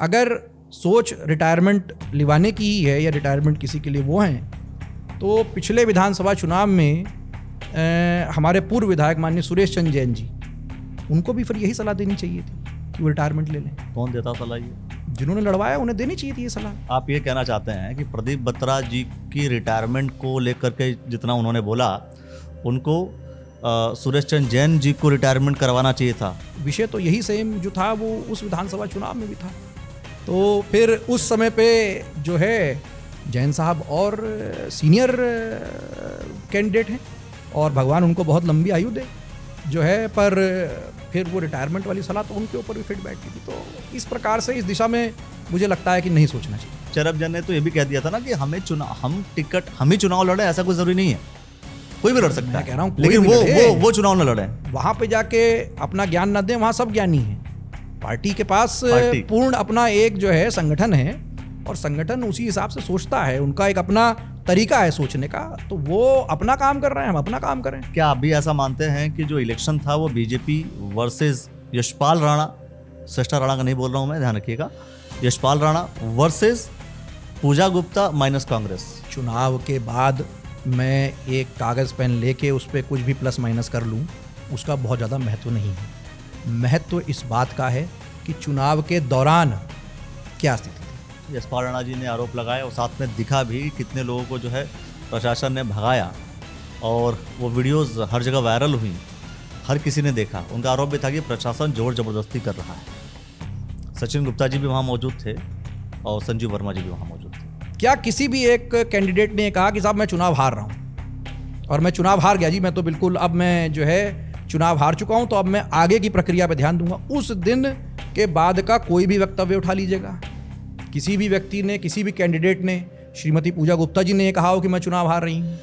अगर सोच रिटायरमेंट लिवाने की ही है या रिटायरमेंट किसी के लिए वो हैं, तो पिछले विधानसभा चुनाव में हमारे पूर्व विधायक माननीय सुरेश चंद्र जैन जी, उनको भी फिर यही सलाह देनी चाहिए थी कि वो रिटायरमेंट ले लें। कौन देता सलाह ये? जिन्होंने लड़वाया उन्हें देनी चाहिए थी ये सलाह। आप ये कहना चाहते हैं कि प्रदीप बत्रा जी की रिटायरमेंट को लेकर के जितना उन्होंने बोला, उनको सुरेश चंद्र जैन जी को रिटायरमेंट करवाना चाहिए था? विषय तो यही सेम जो था वो उस विधानसभा चुनाव में भी था। तो फिर उस समय पे जो है जैन साहब और सीनियर कैंडिडेट हैं और भगवान उनको बहुत लंबी आयु दे जो है, पर फिर वो रिटायरमेंट वाली सलाह तो उनके ऊपर भी फिट बैठती थी। तो इस प्रकार से इस दिशा में मुझे लगता है कि नहीं सोचना चाहिए। चरब जैन ने तो ये भी कह दिया था ना कि हम ही चुनाव लड़े, ऐसा कोई जरूरी नहीं है, कोई भी लड़ सकता है। कह रहा हूँ लेकिन वो चुनाव न लड़े, वहां पे जाके अपना ज्ञान न दें। वहां सब ज्ञानी है, पार्टी के पास पूर्ण अपना एक जो है संगठन है और संगठन उसी हिसाब से सोचता है, उनका एक अपना तरीका है सोचने का। तो वो अपना काम कर रहे हैं, हम अपना काम करें। क्या आप भी ऐसा मानते हैं कि जो इलेक्शन था वो बीजेपी वर्सेस यशपाल राणा, सृष्टा राणा का नहीं बोल रहा हूं मैं, ध्यान रखिएगा, यशपाल राणा वर्सेस पूजा गुप्ता माइनस कांग्रेस? चुनाव के बाद मैं एक कागज़ पेन लेके उस पर कुछ भी प्लस माइनस कर लूँ, उसका बहुत ज़्यादा महत्व नहीं है। महत्व इस बात का है कि चुनाव के दौरान क्या स्थिति थी। यशपाल राणा जी ने आरोप लगाया और साथ में दिखा भी कितने लोगों को जो है प्रशासन ने भगाया, और वो वीडियोस हर जगह वायरल हुई, हर किसी ने देखा। उनका आरोप भी था कि प्रशासन जोर जबरदस्ती कर रहा है। सचिन गुप्ता जी भी वहाँ मौजूद थे और संजीव वर्मा जी भी वहाँ मौजूद थे। क्या किसी भी एक कैंडिडेट ने कहा कि साहब मैं चुनाव हार रहा हूँ और मैं चुनाव हार गया जी, मैं तो बिल्कुल अब मैं जो है चुनाव हार चुका हूँ, तो अब मैं आगे की प्रक्रिया पर ध्यान दूंगा? उस दिन के बाद का कोई भी वक्तव्य उठा लीजिएगा, किसी भी व्यक्ति ने, किसी भी कैंडिडेट ने, श्रीमती पूजा गुप्ता जी ने ये कहा हो कि मैं चुनाव हार रही हूँ,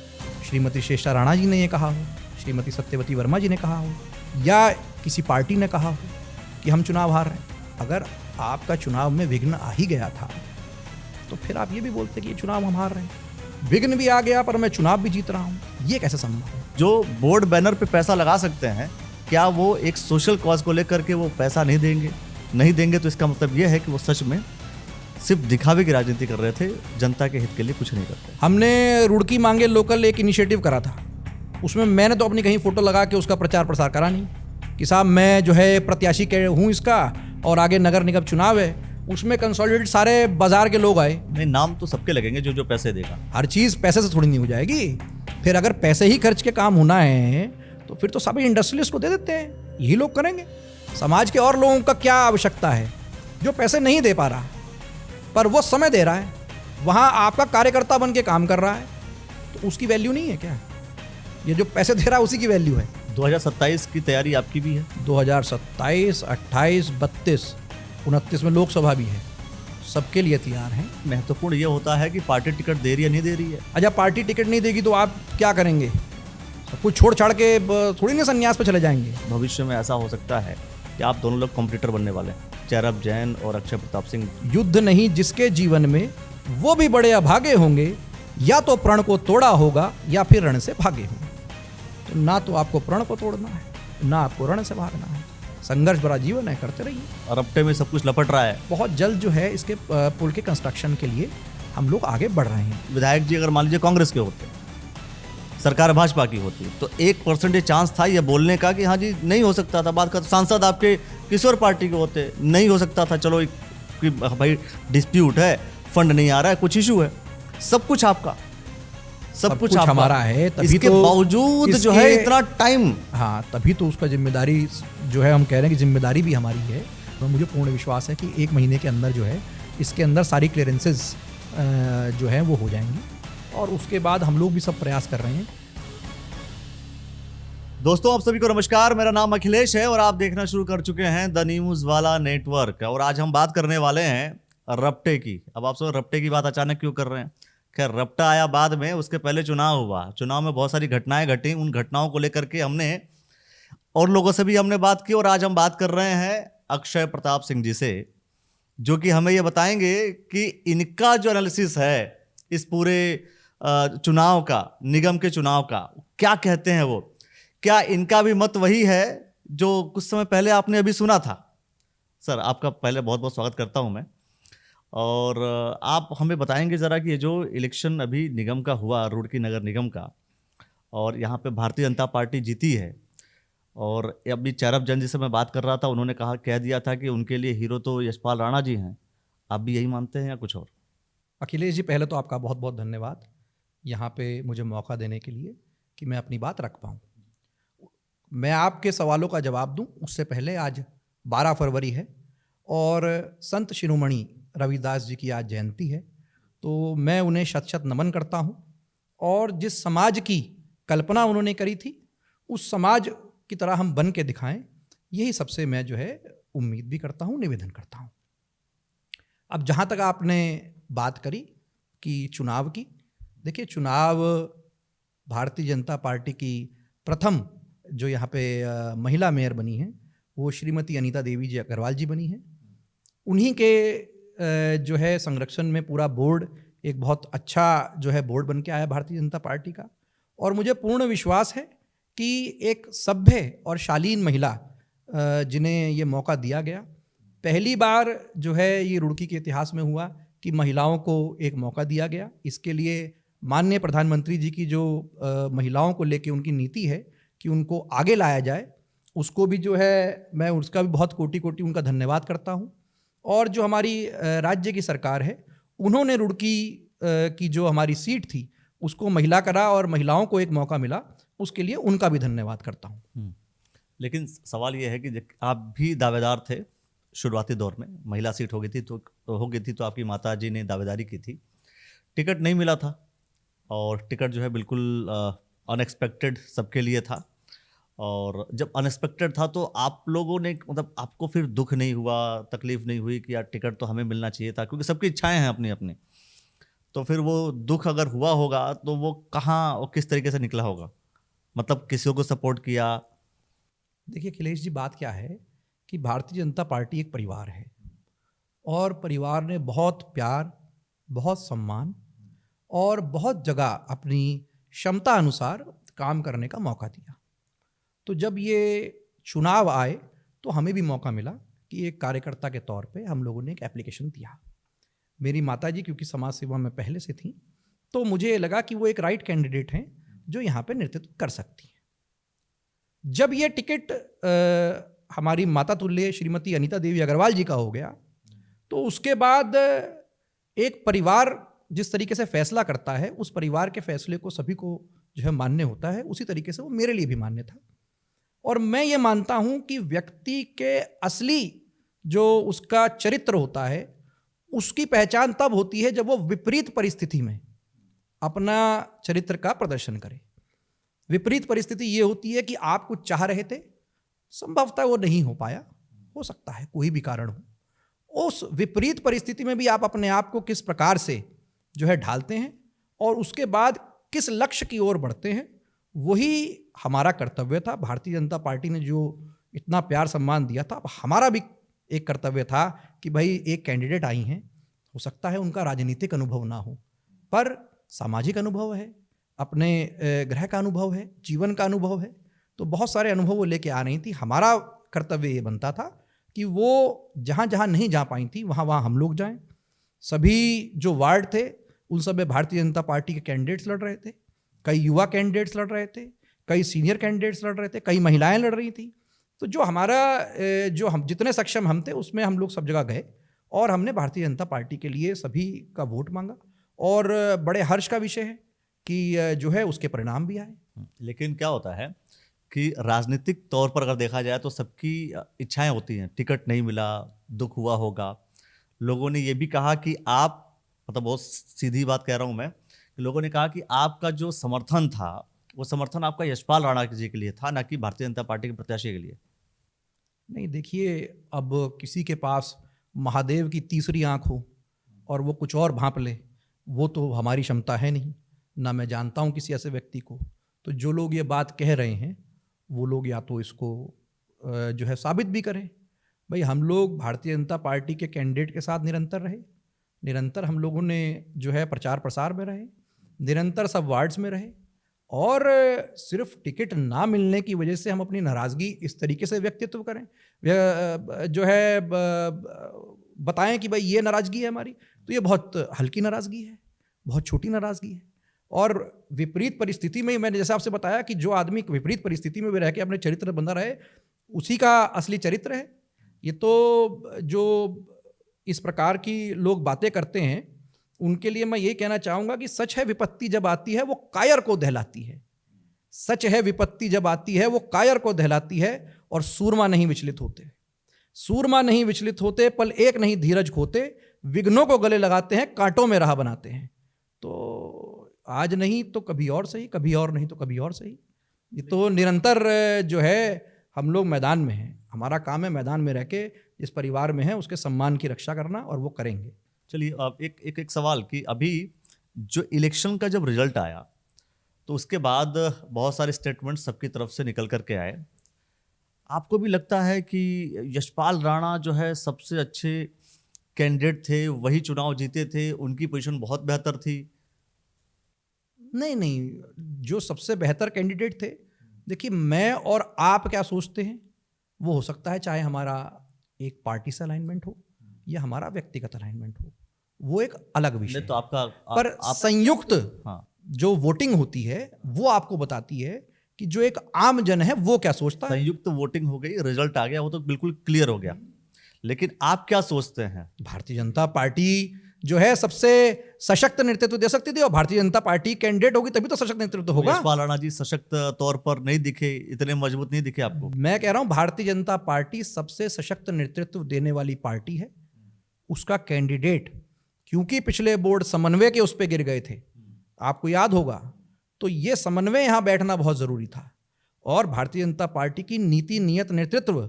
श्रीमती श्रेष्ठा राणा जी ने ये कहा हो, श्रीमती सत्यवती वर्मा जी ने कहा हो, या किसी पार्टी ने कहा हो कि हम चुनाव हार रहे हैं। अगर आपका चुनाव में विघ्न आ ही गया था तो फिर आप ये भी बोलते कि ये चुनाव हम हार रहे हैं। विघ्न भी आ गया पर मैं चुनाव भी जीत रहा हूँ, ये कैसे संभव है? जो बोर्ड बैनर पे पैसा लगा सकते हैं, क्या वो एक सोशल कॉज को लेकर के वो पैसा नहीं देंगे? नहीं देंगे तो इसका मतलब ये है कि वो सच में सिर्फ दिखावे की राजनीति कर रहे थे, जनता के हित के लिए कुछ नहीं करते। हमने रुड़की मांगे लोकल एक इनिशिएटिव करा था, उसमें मैंने तो अपनी कहीं फोटो लगा के उसका प्रचार प्रसार करा नहीं कि साहब मैं जो है प्रत्याशी के हूँ इसका और आगे नगर निगम चुनाव है। उसमें कंसोलिडेटेड सारे बाजार के लोग आए। नहीं, नाम तो सबके लगेंगे जो जो पैसे देगा। हर चीज़ पैसे से थोड़ी नहीं हो जाएगी। फिर अगर पैसे ही खर्च के काम होना है तो फिर तो सभी इंडस्ट्रियलिस्ट को दे देते हैं, यही लोग करेंगे। समाज के और लोगों का क्या आवश्यकता है जो पैसे नहीं दे पा रहा पर वो समय दे रहा है, वहाँ आपका कार्यकर्ता बन के काम कर रहा है, तो उसकी वैल्यू नहीं है क्या? ये जो पैसे दे रहा है उसी की वैल्यू है। 2027 की तैयारी आपकी भी है? 2027, 28, 32, 29 में लोकसभा भी है, सबके लिए तैयार हैं। महत्वपूर्ण ये होता है कि पार्टी टिकट दे रही है नहीं दे रही है। अच्छा, पार्टी टिकट नहीं देगी तो आप क्या करेंगे? सब कुछ छोड़ छाड़ के थोड़ी ना संन्यास पे चले जाएंगे। भविष्य में ऐसा हो सकता है कि आप दोनों लोग कॉम्पिटिटर बनने वाले हैं, चरब जैन और अक्षय प्रताप सिंह। युद्ध नहीं जिसके जीवन में, वो भी बड़े अभागे होंगे, या तो प्रण को तोड़ा होगा या फिर रण से भागे होंगे। तो ना तो आपको प्रण को तोड़ना है, ना आपको रण से भागना है। संघर्ष भरा जीवन है, करते रहिए। और रपटे में सब कुछ लपट रहा है। बहुत जल्द जो है इसके पुल के कंस्ट्रक्शन के लिए हम लोग आगे बढ़ रहे हैं। विधायक जी अगर मान लीजिए कांग्रेस के होते, सरकार भाजपा की होती, तो 1% चांस था ये बोलने का कि हाँ जी नहीं हो सकता था। बात का सांसद आपके किशोर पार्टी के होते, नहीं हो सकता था, चलो कि भाई डिस्प्यूट है, फंड नहीं आ रहा है, कुछ इशू है, सब कुछ आपका, सब कुछ हमारा है। तभी इसके तो बावजूद जो है इतना टाइम, हाँ तभी तो उसका जिम्मेदारी जो है, हम कह रहे हैं कि जिम्मेदारी भी हमारी है। तो मुझे पूर्ण विश्वास है कि 1 महीने के अंदर जो है इसके अंदर सारी क्लियरेंसेस जो है वो हो जाएंगी और उसके बाद हम लोग भी सब प्रयास कर रहे हैं। दोस्तों आप सभी को नमस्कार, मेरा नाम अखिलेश है और आप देखना शुरू कर चुके हैं द न्यूज़ वाला नेटवर्क। और आज हम बात करने वाले हैं रपटे की। अब आप सब रपटे की बात अचानक क्यों कर रहे हैं? खैर, रपटा आया बाद में, उसके पहले चुनाव हुआ। चुनाव में बहुत सारी घटनाएं घटी, उन घटनाओं को लेकर के हमने और लोगों से भी हमने बात की। और आज हम बात कर रहे हैं अक्षय प्रताप सिंह जी से, जो कि हमें ये बताएंगे कि इनका जो एनालिसिस है इस पूरे चुनाव का, निगम के चुनाव का, क्या कहते हैं वो, क्या इनका भी मत वही है जो कुछ समय पहले आपने अभी सुना था? सर आपका पहले बहुत बहुत स्वागत करता हूं मैं। और आप हमें बताएंगे ज़रा कि ये जो इलेक्शन अभी निगम का हुआ, रुड़की नगर निगम का, और यहाँ पे भारतीय जनता पार्टी जीती है, और अभी चैरब जन जिससे मैं बात कर रहा था उन्होंने कह दिया था कि उनके लिए हीरो तो यशपाल राणा जी हैं। आप भी यही मानते हैं या कुछ और? अखिलेश जी, पहले तो आपका बहुत बहुत धन्यवाद यहाँ पे मुझे मौका देने के लिए कि मैं अपनी बात रख पाऊँ। मैं आपके सवालों का जवाब दूं उससे पहले आज 12 फरवरी है और संत शिरोमणि रविदास जी की आज जयंती है, तो मैं उन्हें शत शत नमन करता हूं। और जिस समाज की कल्पना उन्होंने करी थी उस समाज की तरह हम बन के दिखाएं, यही सबसे मैं जो है उम्मीद भी करता हूं, निवेदन करता हूं। अब जहाँ तक आपने बात करी कि चुनाव की, देखिए चुनाव भारतीय जनता पार्टी की प्रथम जो यहाँ पे महिला मेयर बनी है वो श्रीमती अनीता देवी जी अग्रवाल जी बनी हैं। उन्हीं के जो है संरक्षण में पूरा बोर्ड एक बहुत अच्छा जो है बोर्ड बन के आया भारतीय जनता पार्टी का। और मुझे पूर्ण विश्वास है कि एक सभ्य और शालीन महिला जिन्हें ये मौका दिया गया, पहली बार जो है ये रुड़की के इतिहास में हुआ कि महिलाओं को एक मौका दिया गया। इसके लिए माननीय प्रधानमंत्री जी की जो महिलाओं को लेके उनकी नीति है कि उनको आगे लाया जाए, उसको भी जो है मैं उसका भी बहुत कोटि कोटि उनका धन्यवाद करता हूँ। और जो हमारी राज्य की सरकार है उन्होंने रुड़की की जो हमारी सीट थी उसको महिला करा और महिलाओं को एक मौका मिला, उसके लिए उनका भी धन्यवाद करता हूँ। लेकिन सवाल ये है कि आप भी दावेदार थे शुरुआती दौर में, महिला सीट हो गई थी तो आपकी माता जी ने दावेदारी की थी, टिकट नहीं मिला था और टिकट जो है बिल्कुल अनएक्सपेक्टेड सबके लिए था। और जब अनएक्सपेक्टेड था तो आप लोगों ने मतलब आपको फिर दुख नहीं हुआ, तकलीफ नहीं हुई कि यार टिकट तो हमें मिलना चाहिए था, क्योंकि सबकी इच्छाएं हैं अपनी अपनी, तो फिर वो दुख अगर हुआ होगा तो वो कहाँ और किस तरीके से निकला होगा? मतलब किसी को सपोर्ट किया? देखिए अखिलेश जी, बात क्या है कि भारतीय जनता पार्टी एक परिवार है और परिवार ने बहुत प्यार, बहुत सम्मान और बहुत जगह अपनी क्षमता अनुसार काम करने का मौका दिया। तो जब ये चुनाव आए तो हमें भी मौका मिला कि एक कार्यकर्ता के तौर पे हम लोगों ने एक एप्लीकेशन दिया। मेरी माताजी क्योंकि समाज सेवा में पहले से थी तो मुझे लगा कि वो एक राइट कैंडिडेट हैं जो यहाँ पे नेतृत्व कर सकती हैं। जब ये टिकट हमारी माता तुल्य श्रीमती अनीता देवी अग्रवाल जी का हो गया तो उसके बाद एक परिवार जिस तरीके से फैसला करता है उस परिवार के फैसले को सभी को जो है मान्य होता है, उसी तरीके से वो मेरे लिए भी मान्य था। और मैं ये मानता हूँ कि व्यक्ति के असली जो उसका चरित्र होता है उसकी पहचान तब होती है जब वो विपरीत परिस्थिति में अपना चरित्र का प्रदर्शन करे। विपरीत परिस्थिति ये होती है कि आप कुछ चाह रहे थे, संभवतः वो नहीं हो पाया, हो सकता है कोई भी कारण हो। उस विपरीत परिस्थिति में भी आप अपने आप को किस प्रकार से जो है ढालते हैं और उसके बाद किस लक्ष्य की ओर बढ़ते हैं, वही हमारा कर्तव्य था। भारतीय जनता पार्टी ने जो इतना प्यार सम्मान दिया था, अब हमारा भी एक कर्तव्य था कि भाई एक कैंडिडेट आई हैं, हो सकता है उनका राजनीतिक अनुभव ना हो पर सामाजिक अनुभव है, अपने ग्रह का अनुभव है, जीवन का अनुभव है, तो बहुत सारे अनुभव वो लेके आ रही थी। हमारा कर्तव्य ये बनता था कि वो जहाँ जहाँ नहीं जा पाई थी वहाँ वहाँ हम लोग जाएं। सभी जो वार्ड थे उन सब में भारतीय जनता पार्टी के कैंडिडेट्स लड़ रहे थे, कई युवा कैंडिडेट्स लड़ रहे थे, कई सीनियर कैंडिडेट्स लड़ रहे थे, कई महिलाएं लड़ रही थी। तो जो हमारा जो हम जितने सक्षम हम थे उसमें हम लोग सब जगह गए और हमने भारतीय जनता पार्टी के लिए सभी का वोट मांगा और बड़े हर्ष का विषय है कि जो है उसके परिणाम भी आए। लेकिन क्या होता है कि राजनीतिक तौर पर अगर देखा जाए तो सबकी इच्छाएं होती हैं, टिकट नहीं मिला, दुख हुआ होगा। लोगों ने ये भी कहा कि आप, मतलब बहुत सीधी बात कह रहा हूँ मैं, कि लोगों ने कहा कि आपका जो समर्थन था वो समर्थन आपका यशपाल राणा जी के लिए था, ना कि भारतीय जनता पार्टी के प्रत्याशी के लिए। नहीं, देखिए अब किसी के पास महादेव की तीसरी आंख हो और वो कुछ और भांप ले, वो तो हमारी क्षमता है नहीं, ना मैं जानता हूँ किसी ऐसे व्यक्ति को। तो जो लोग ये बात कह रहे हैं वो लोग या तो इसको जो है साबित भी करें। भाई हम लोग भारतीय जनता पार्टी के कैंडिडेट के साथ निरंतर रहे, निरंतर हम लोगों ने जो है प्रचार प्रसार में रहे, निरंतर सब वार्ड्स में रहे और सिर्फ टिकट ना मिलने की वजह से हम अपनी नाराज़गी इस तरीके से व्यक्तित्व करें, जो है बताएं कि भाई ये नाराज़गी है हमारी, तो ये बहुत हल्की नाराज़गी है, बहुत छोटी नाराज़गी है। और विपरीत परिस्थिति में, मैंने जैसे आपसे बताया कि जो आदमी विपरीत परिस्थिति में भी रह के अपने चरित्र बंधा रहे, उसी का असली चरित्र है। ये तो जो इस प्रकार की लोग बातें करते हैं, उनके लिए मैं ये कहना चाहूँगा कि सच है विपत्ति जब आती है वो कायर को दहलाती है। सच है विपत्ति जब आती है वो कायर को दहलाती है, और सूरमा नहीं विचलित होते। सूरमा नहीं विचलित होते, पल एक नहीं धीरज खोते, विघ्नों को गले लगाते हैं, कांटों में राह बनाते हैं। तो आज नहीं तो कभी और सही, कभी और नहीं तो कभी और सही। ये तो निरंतर जो है हम लोग मैदान में हैं, हमारा काम है मैदान में रह के जिस परिवार में है उसके सम्मान की रक्षा करना, और वो करेंगे। चलिए, अब एक सवाल कि अभी जो इलेक्शन का जब रिजल्ट आया तो उसके बाद बहुत सारे स्टेटमेंट सबकी तरफ से निकल करके आए। आपको भी लगता है कि यशपाल राणा जो है सबसे अच्छे कैंडिडेट थे, वही चुनाव जीते थे, उनकी पोजीशन बहुत बेहतर थी? नहीं, जो सबसे बेहतर कैंडिडेट थे, देखिए मैं और आप क्या सोचते हैं वो हो सकता है, चाहे हमारा एक पार्टी से अलाइनमेंट हो या हमारा व्यक्तिगत अलाइनमेंट हो, वो एक अलग विषय तो आपका पर संयुक्त हाँ, जो वोटिंग होती है वो आपको बताती है कि जो एक आम जन है वो क्या सोचता है। संयुक्त वोटिंग हो गई, रिजल्ट आ गया, वो तो बिल्कुल क्लियर हो गया, लेकिन आप क्या सोचते हैं? भारतीय जनता पार्टी जो है सबसे सशक्त नेतृत्व दे सकती थी, और भारतीय जनता पार्टी कैंडिडेट होगी तभी तो सशक्त नेतृत्व होगा। यशपाल राणा जी सशक्त तौर पर नहीं दिखे, इतने मजबूत नहीं दिखे आपको? मैं कह रहा हूं भारतीय जनता पार्टी सबसे सशक्त नेतृत्व देने वाली पार्टी है। उसका कैंडिडेट क्योंकि पिछले बोर्ड समन्वय के उस पर गिर गए थे, आपको याद होगा, तो ये समन्वय यहां बैठना बहुत जरूरी था। और भारतीय जनता पार्टी की नीति नियत नेतृत्व,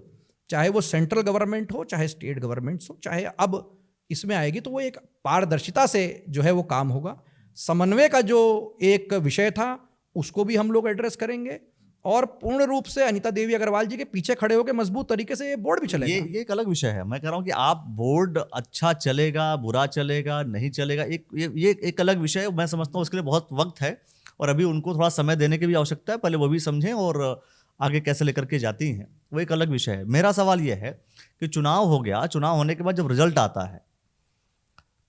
चाहे वो सेंट्रल गवर्नमेंट हो चाहे स्टेट गवर्नमेंट्स हो, चाहे अब इसमें आएगी, तो वो एक पारदर्शिता से जो है वो काम होगा। समन्वय का जो एक विषय था उसको भी हम लोग एड्रेस करेंगे, और पूर्ण रूप से अनीता देवी अग्रवाल जी के पीछे खड़े होकर मजबूत तरीके से ये बोर्ड भी चलेगा। ये एक अलग विषय है। मैं कह रहा हूं कि आप बोर्ड अच्छा चलेगा, बुरा चलेगा, नहीं चलेगा, ये एक अलग विषय है। मैं समझता हूँ उसके लिए बहुत वक्त है, और अभी उनको थोड़ा समय देने की भी आवश्यकता है, पहले वो भी समझें और आगे कैसे लेकर के जाती हैं, वो एक अलग विषय है। मेरा सवाल ये है कि चुनाव हो गया, चुनाव होने के बाद जब रिजल्ट आता है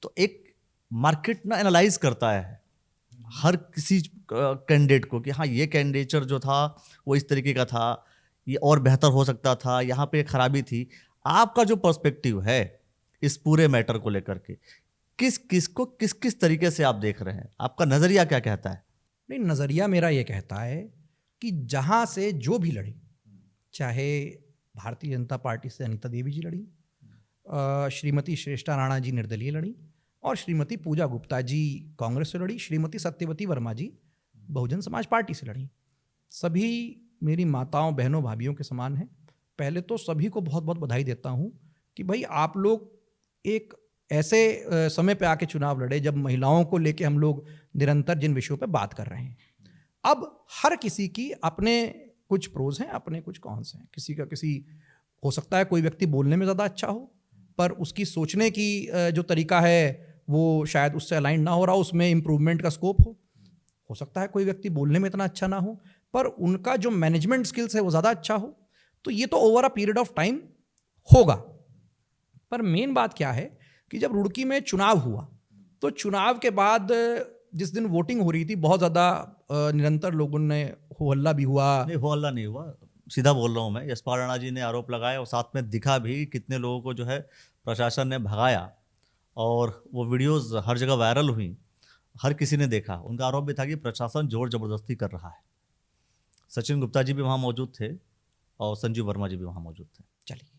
तो एक मार्केट ना एनालाइज करता है हर किसी कैंडिडेट को कि हाँ, ये कैंडिडेचर जो था वो इस तरीके का था, ये और बेहतर हो सकता था, यहाँ पे खराबी थी। आपका जो पर्सपेक्टिव है इस पूरे मैटर को लेकर के, किस तरीके से आप देख रहे हैं? आपका नजरिया क्या कहता है? नहीं, नज़रिया मेरा ये कहता है कि जहाँ से जो भी लड़ी, चाहे भारतीय जनता पार्टी से अनीता देवी जी लड़ी, श्रीमती श्रेष्ठा राणा जी निर्दलीय लड़ी, और श्रीमती पूजा गुप्ता जी कांग्रेस से लड़ी, श्रीमती सत्यवती वर्मा जी बहुजन समाज पार्टी से लड़ी। सभी मेरी माताओं, बहनों, भाभीयों के समान हैं। पहले तो सभी को बहुत बहुत बधाई देता हूँ कि भाई आप लोग एक ऐसे समय पे आके चुनाव लड़े जब महिलाओं को लेके हम लोग निरंतर जिन विषयों पे बात कर रहे हैं। अब हर किसी की अपने कुछ प्रोज हैं, अपने कुछ कॉन्स हैं। किसी हो सकता है कोई व्यक्ति बोलने में ज़्यादा अच्छा हो, पर उसकी सोचने की जो तरीका है वो शायद उससे अलाइन ना हो रहा हो, उसमें इम्प्रूवमेंट का स्कोप हो सकता है कोई व्यक्ति बोलने में इतना अच्छा ना हो, पर उनका जो मैनेजमेंट स्किल्स है वो ज़्यादा अच्छा हो। तो ये तो over a period of time होगा। पर मेन बात क्या है कि जब रुड़की में चुनाव हुआ, तो चुनाव के बाद जिस दिन वोटिंग हो रही थी, बहुत ज़्यादा निरंतर लोगों ने हो हल्ला भी हुआ। नहीं, हो हल्ला नहीं हुआ, सीधा बोल रहा हूँ मैं। यशपाल राणा जी ने आरोप लगाया और साथ में दिखा भी कितने लोगों को जो है प्रशासन ने भगाया, और वो वीडियोस हर जगह वायरल हुई, हर किसी ने देखा। उनका आरोप भी था कि प्रशासन जोर जबरदस्ती कर रहा है। सचिन गुप्ता जी भी वहाँ मौजूद थे और संजीव वर्मा जी भी वहाँ मौजूद थे। चलिए,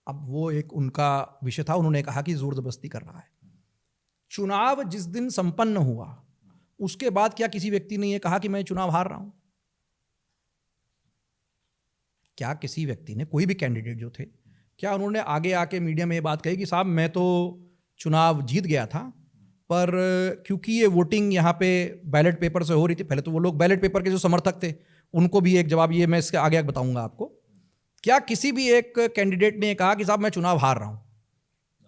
अब वो एक उनका विषय था, उन्होंने कहा कि जोर जबरदस्ती कर रहा है। चुनाव जिस दिन संपन्न हुआ उसके बाद क्या किसी व्यक्ति ने ये कहा कि मैं चुनाव हार रहा हूं? क्या किसी व्यक्ति ने, कोई भी कैंडिडेट जो थे, क्या उन्होंने आगे आके मीडिया में ये बात कही कि साहब मैं तो चुनाव जीत गया था, पर क्योंकि ये वोटिंग यहाँ पे बैलेट पेपर से हो रही थी। पहले तो वो लोग बैलेट पेपर के जो समर्थक थे उनको भी एक जवाब, ये मैं इसके आगे बताऊंगा आपको। क्या किसी भी एक कैंडिडेट ने कहा कि साहब मैं चुनाव हार रहा हूँ,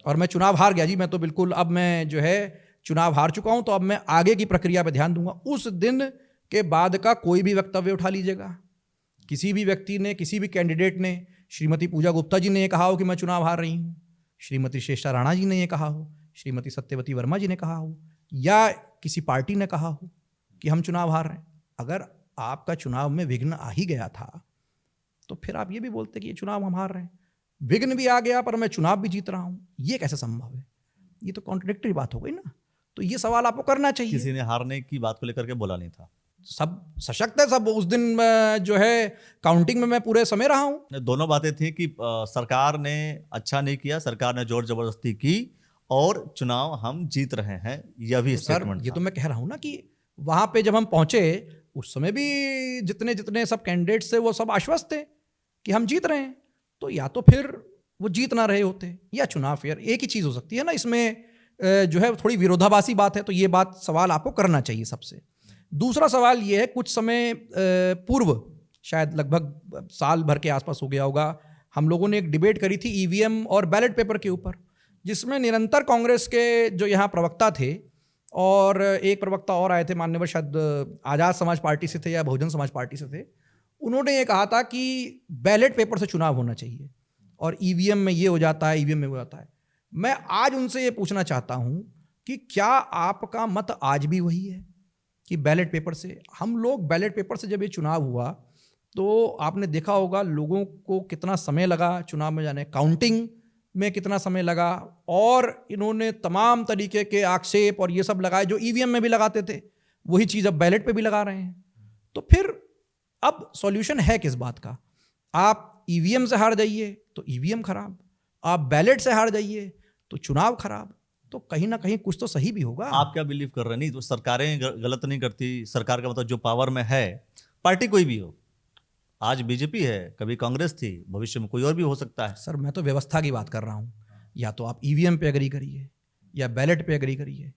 और मैं चुनाव हार गया जी, मैं तो बिल्कुल अब मैं जो है चुनाव हार चुका हूँ, तो अब मैं आगे की प्रक्रिया पे ध्यान दूंगा? उस दिन के बाद का कोई भी वक्तव्य उठा लीजिएगा, किसी भी व्यक्ति ने, किसी भी कैंडिडेट ने, श्रीमती पूजा गुप्ता जी ने कहा हो कि मैं चुनाव हार रही हूँ, श्रीमती श्रेष्ठा राणा जी ने ये कहा हो, श्रीमती सत्यवती वर्मा जी ने कहा हो, या किसी पार्टी ने कहा हो कि हम चुनाव हार रहे हैं। अगर आपका चुनाव में विघ्न आ ही गया था तो फिर आप ये भी बोलते कि ये चुनाव हम हार रहे हैं, विघ्न भी आ गया पर मैं चुनाव भी जीत रहा हूं, ये कैसे संभव है? ये तो कॉन्ट्रडिक्टरी बात हो गई ना। तो ये सवाल आपको करना चाहिए। किसी ने हारने की बात को लेकर के बोला नहीं था। सब सशक्त है, सब उस दिन जो है काउंटिंग में मैं पूरे समय रहा हूं। दोनों बातें थी कि सरकार ने अच्छा नहीं किया, सरकार ने जोर जबरदस्ती की और चुनाव हम जीत रहे हैं, यह भी तो सर स्टेटमेंट ये था। तो मैं कह रहा हूं ना कि वहां पे जब हम पहुंचे उस समय भी जितने जितने सब कैंडिडेट्स थे वो सब आश्वस्त थे कि हम जीत रहे हैं। तो या तो फिर वो जीत ना रहे होते या चुनाव फेयर, एक ही चीज़ हो सकती है ना। इसमें जो है थोड़ी विरोधाभासी बात है, तो ये बात सवाल आपको करना चाहिए सबसे। दूसरा सवाल ये है, कुछ समय पूर्व शायद लगभग साल भर के आसपास हो गया होगा, हम लोगों ने एक डिबेट करी थी ईवीएम और बैलेट पेपर के ऊपर, जिसमें निरंतर कांग्रेस के जो यहाँ प्रवक्ता थे और एक प्रवक्ता और आए थे, मान्यवर शायद आज़ाद समाज पार्टी से थे या बहुजन समाज पार्टी से थे, उन्होंने ये कहा था कि बैलेट पेपर से चुनाव होना चाहिए और ईवीएम में ये हो जाता है, ईवीएम में वो जाता है। मैं आज उनसे ये पूछना चाहता हूँ कि क्या आपका मत आज भी वही है कि बैलेट पेपर से? हम लोग बैलेट पेपर से जब ये चुनाव हुआ तो आपने देखा होगा लोगों को कितना समय लगा चुनाव में जाने, काउंटिंग में कितना समय लगा, और इन्होंने तमाम तरीके के आक्षेप और ये सब लगाए जो ईवीएम में भी लगाते थे, वही चीज़ अब बैलेट पे भी लगा रहे हैं। तो फिर अब सॉल्यूशन है किस बात का? आप ईवीएम से हार जाइए तो ईवीएम खराब, आप बैलेट से हार जाइए तो चुनाव खराब, तो कहीं ना कहीं कुछ तो सही भी होगा। आप क्या बिलीव कर रहे हैं? नहीं तो सरकारें गलत नहीं करती, सरकार का मतलब जो पावर में है, पार्टी कोई भी हो, आज बीजेपी है, कभी कांग्रेस थी, भविष्य में कोई और भी हो सकता है। सर मैं तो व्यवस्था की बात कर रहा हूँ, या तो आप ईवीएम पे एग्री करिए या बैलेट पे एग्री करिए।